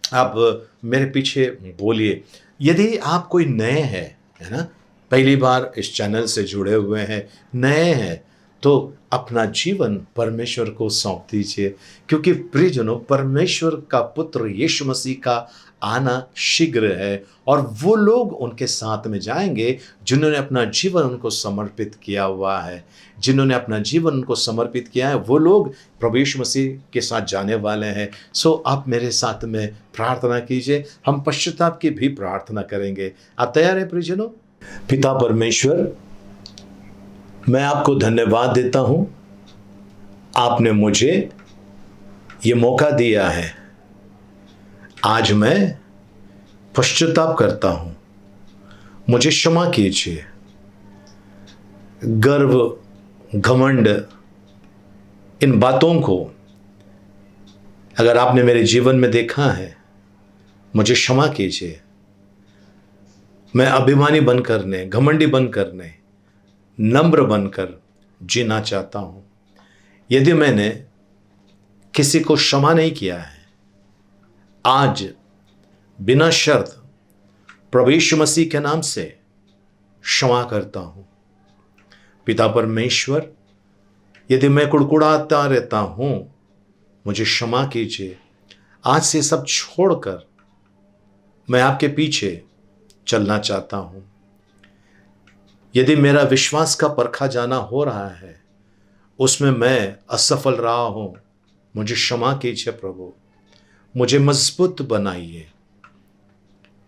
आप मेरे पीछे बोलिए। यदि आप कोई नए हैं, है ना, पहली बार इस चैनल से जुड़े हुए हैं, नए हैं, तो अपना जीवन परमेश्वर को सौंप दीजिए, क्योंकि प्रियजनों, परमेश्वर का पुत्र यीशु मसीह का आना शीघ्र है और वो लोग उनके साथ में जाएंगे जिन्होंने अपना जीवन उनको समर्पित किया हुआ है। जिन्होंने अपना जीवन उनको समर्पित किया है वो लोग प्रभु यीशु मसीह के साथ जाने वाले हैं। सो आप मेरे साथ में प्रार्थना कीजिए, हम पश्चाताप की भी प्रार्थना करेंगे। आप तैयार हैं प्रियजनों? पिता परमेश्वर, मैं आपको धन्यवाद देता हूं, आपने मुझे ये मौका दिया है। आज मैं पश्चाताप करता हूं, मुझे क्षमा कीजिए। गर्व, घमंड, इन बातों को अगर आपने मेरे जीवन में देखा है, मुझे क्षमा कीजिए। मैं अभिमानी बनकर, घमंडी बनकर, नम्र बनकर जीना चाहता हूं। यदि मैंने किसी को क्षमा नहीं किया है, आज बिना शर्त प्रभु यीशु मसीह के नाम से क्षमा करता हूं। पिता परमेश्वर, यदि मैं कुड़कुड़ाता रहता हूं, मुझे क्षमा कीजिए। आज से सब छोड़कर मैं आपके पीछे चलना चाहता हूं। यदि मेरा विश्वास का परखा जाना हो रहा है, उसमें मैं असफल रहा हूं, मुझे क्षमा कीजिए प्रभु, मुझे मजबूत बनाइए।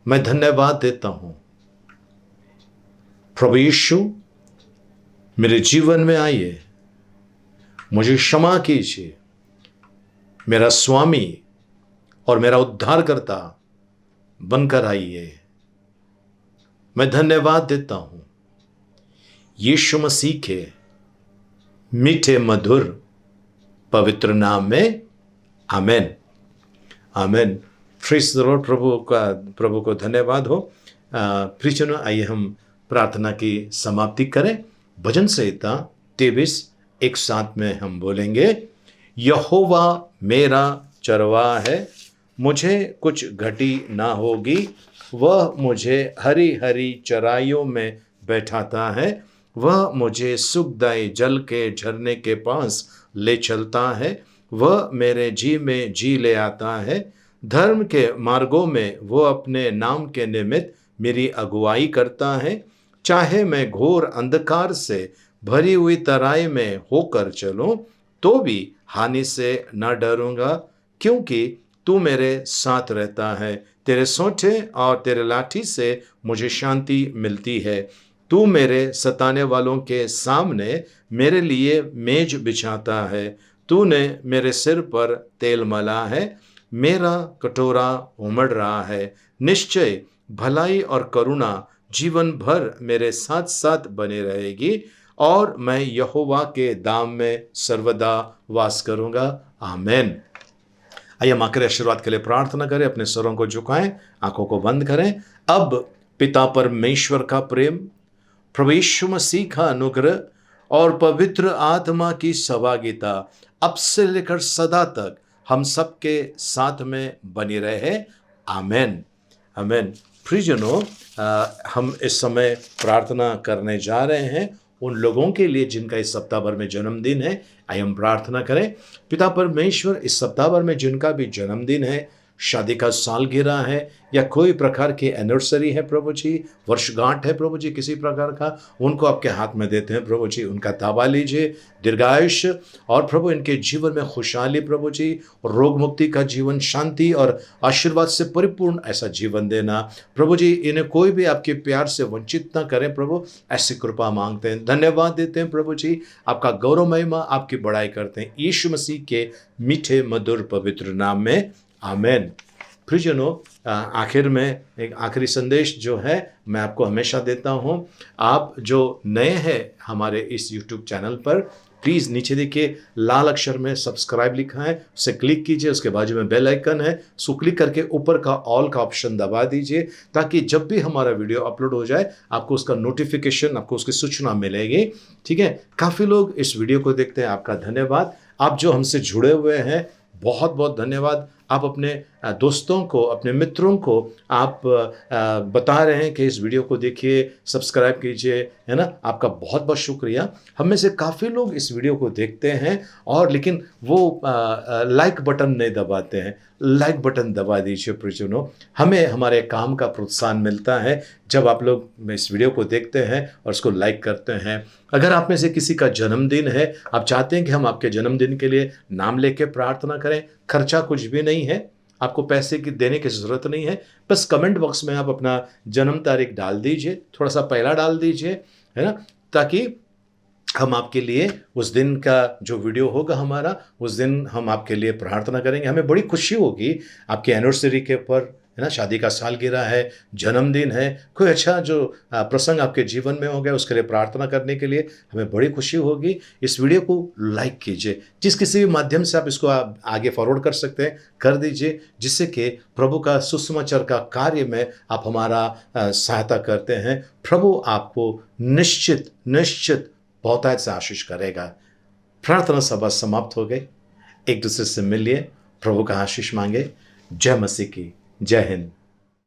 मैं धन्यवाद देता हूं। प्रभु यीशु, मेरे जीवन में आइए, मुझे क्षमा कीजिए। मेरा स्वामी और मेरा उद्धारकर्ता बनकर आइए। मैं धन्यवाद देता हूं यीशु मसीह के मीठे मधुर पवित्र नाम में, amen amen. Praise the Lord. प्रभु को धन्यवाद हो। प्रियजनों, आइए हम प्रार्थना की समाप्ति करें। भजन संहिता 23 एक साथ में हम बोलेंगे। यहोवा मेरा चरवाहा है, मुझे कुछ घटी ना होगी। वह मुझे हरी हरी चराइयों में बैठाता है। वह मुझे सुखदायी जल के झरने के पास ले चलता है। वह मेरे जी में जी ले आता है। धर्म के मार्गों में वो अपने नाम के निमित्त मेरी अगुवाई करता है। चाहे मैं घोर अंधकार से भरी हुई तराई में होकर चलूं, तो भी हानि से न डरूंगा, क्योंकि तू मेरे साथ रहता है। तेरे सोंठे और तेरे लाठी से मुझे शांति मिलती है। तू मेरे सताने वालों के सामने मेरे लिए मेज बिछाता है। तूने मेरे सिर पर तेल मला है। मेरा कटोरा उमड़ रहा है। निश्चय भलाई और करुणा जीवन भर मेरे साथ साथ बने रहेगी, और मैं यहोवा के धाम में सर्वदा वास करूंगा। आमेन। आइए हम आखिरी आशीर्वाद के लिए प्रार्थना करें। अपने स्वरों को झुकाएं, आंखों को बंद करें। अब पिता परमेश्वर का प्रेम, प्रभु यीशु मसीह का अनुग्रह और पवित्र आत्मा की सहभागिता अब से लेकर सदा तक हम सबके साथ में बनी रहे। आमेन आमेन। प्रियजनों, हम इस समय प्रार्थना करने जा रहे हैं उन लोगों के लिए जिनका इस सप्ताह भर में जन्मदिन है। आइए हम प्रार्थना करें। पिता परमेश्वर, इस सप्ताह भर में जिनका भी जन्मदिन है, शादी का सालगिरह है या कोई प्रकार की एनिवर्सरी है प्रभु जी, वर्षगांठ है प्रभु जी किसी प्रकार का, उनको आपके हाथ में देते हैं प्रभु जी। उनका ताबा लीजिए, दीर्घायुष और प्रभु इनके जीवन में खुशहाली प्रभु जी, रोग मुक्ति का जीवन, शांति और आशीर्वाद से परिपूर्ण ऐसा जीवन देना प्रभु जी। इन्हें कोई भी आपके प्यार से वंचित ना करें प्रभु, ऐसी कृपा मांगते हैं। धन्यवाद देते हैं प्रभु जी, आपका गौरव महिमा आपकी बड़ाई करते हैं यीशु मसीह के मीठे मधुर पवित्र नाम में, आमेन। प्रियजनों, आखिर में एक आखिरी संदेश जो है मैं आपको हमेशा देता हूं। आप जो नए हैं हमारे इस YouTube चैनल पर, प्लीज़ नीचे देखिए लाल अक्षर में सब्सक्राइब लिखा है, उसे क्लिक कीजिए, उसके बाजू में बेल आइकन है, उसको क्लिक करके ऊपर का ऑल का ऑप्शन दबा दीजिए, ताकि जब भी हमारा वीडियो अपलोड हो जाए आपको उसका नोटिफिकेशन, आपको उसकी सूचना मिलेगी। ठीक है, काफ़ी लोग इस वीडियो को देखते हैं, आपका धन्यवाद। आप जो हमसे जुड़े हुए हैं, बहुत बहुत धन्यवाद। आप अपने दोस्तों को, अपने मित्रों को आप बता रहे हैं कि इस वीडियो को देखिए, सब्सक्राइब कीजिए, है ना। आपका बहुत बहुत शुक्रिया। हम में से काफ़ी लोग इस वीडियो को देखते हैं और लेकिन वो लाइक बटन नहीं दबाते हैं। लाइक बटन दबा दीजिए प्रियजनों, हमें हमारे काम का प्रोत्साहन मिलता है जब आप लोग इस वीडियो को देखते हैं और उसको लाइक करते हैं। अगर आप में से किसी का जन्मदिन है, आप चाहते हैं कि हम आपके जन्मदिन के लिए नाम लेके प्रार्थना करें, खर्चा कुछ भी नहीं है, आपको पैसे की देने की ज़रूरत नहीं है। बस कमेंट बॉक्स में आप अपना जन्म तारीख डाल दीजिए, थोड़ा सा पहला डाल दीजिए, है ना, ताकि हम आपके लिए उस दिन का जो वीडियो होगा हमारा, उस दिन हम आपके लिए प्रार्थना करेंगे। हमें बड़ी खुशी होगी आपकी एनिवर्सरी के ऊपर, है ना, शादी का सालगिरह है, जन्मदिन है, कोई अच्छा जो प्रसंग आपके जीवन में हो गया, उसके लिए प्रार्थना करने के लिए हमें बड़ी खुशी होगी। इस वीडियो को लाइक कीजिए, जिस किसी भी माध्यम से आप इसको आगे फॉरवर्ड कर सकते हैं कर दीजिए, जिससे कि प्रभु का सुसमाचार का कार्य में आप हमारा सहायता करते हैं। प्रभु आपको निश्चित निश्चित बहुतायत से आशीष करेगा। प्रार्थना सभा समाप्त हो गई। एक दूसरे से मिलिए, प्रभु का आशीष मांगे। जय मसीह की, जय हिंद।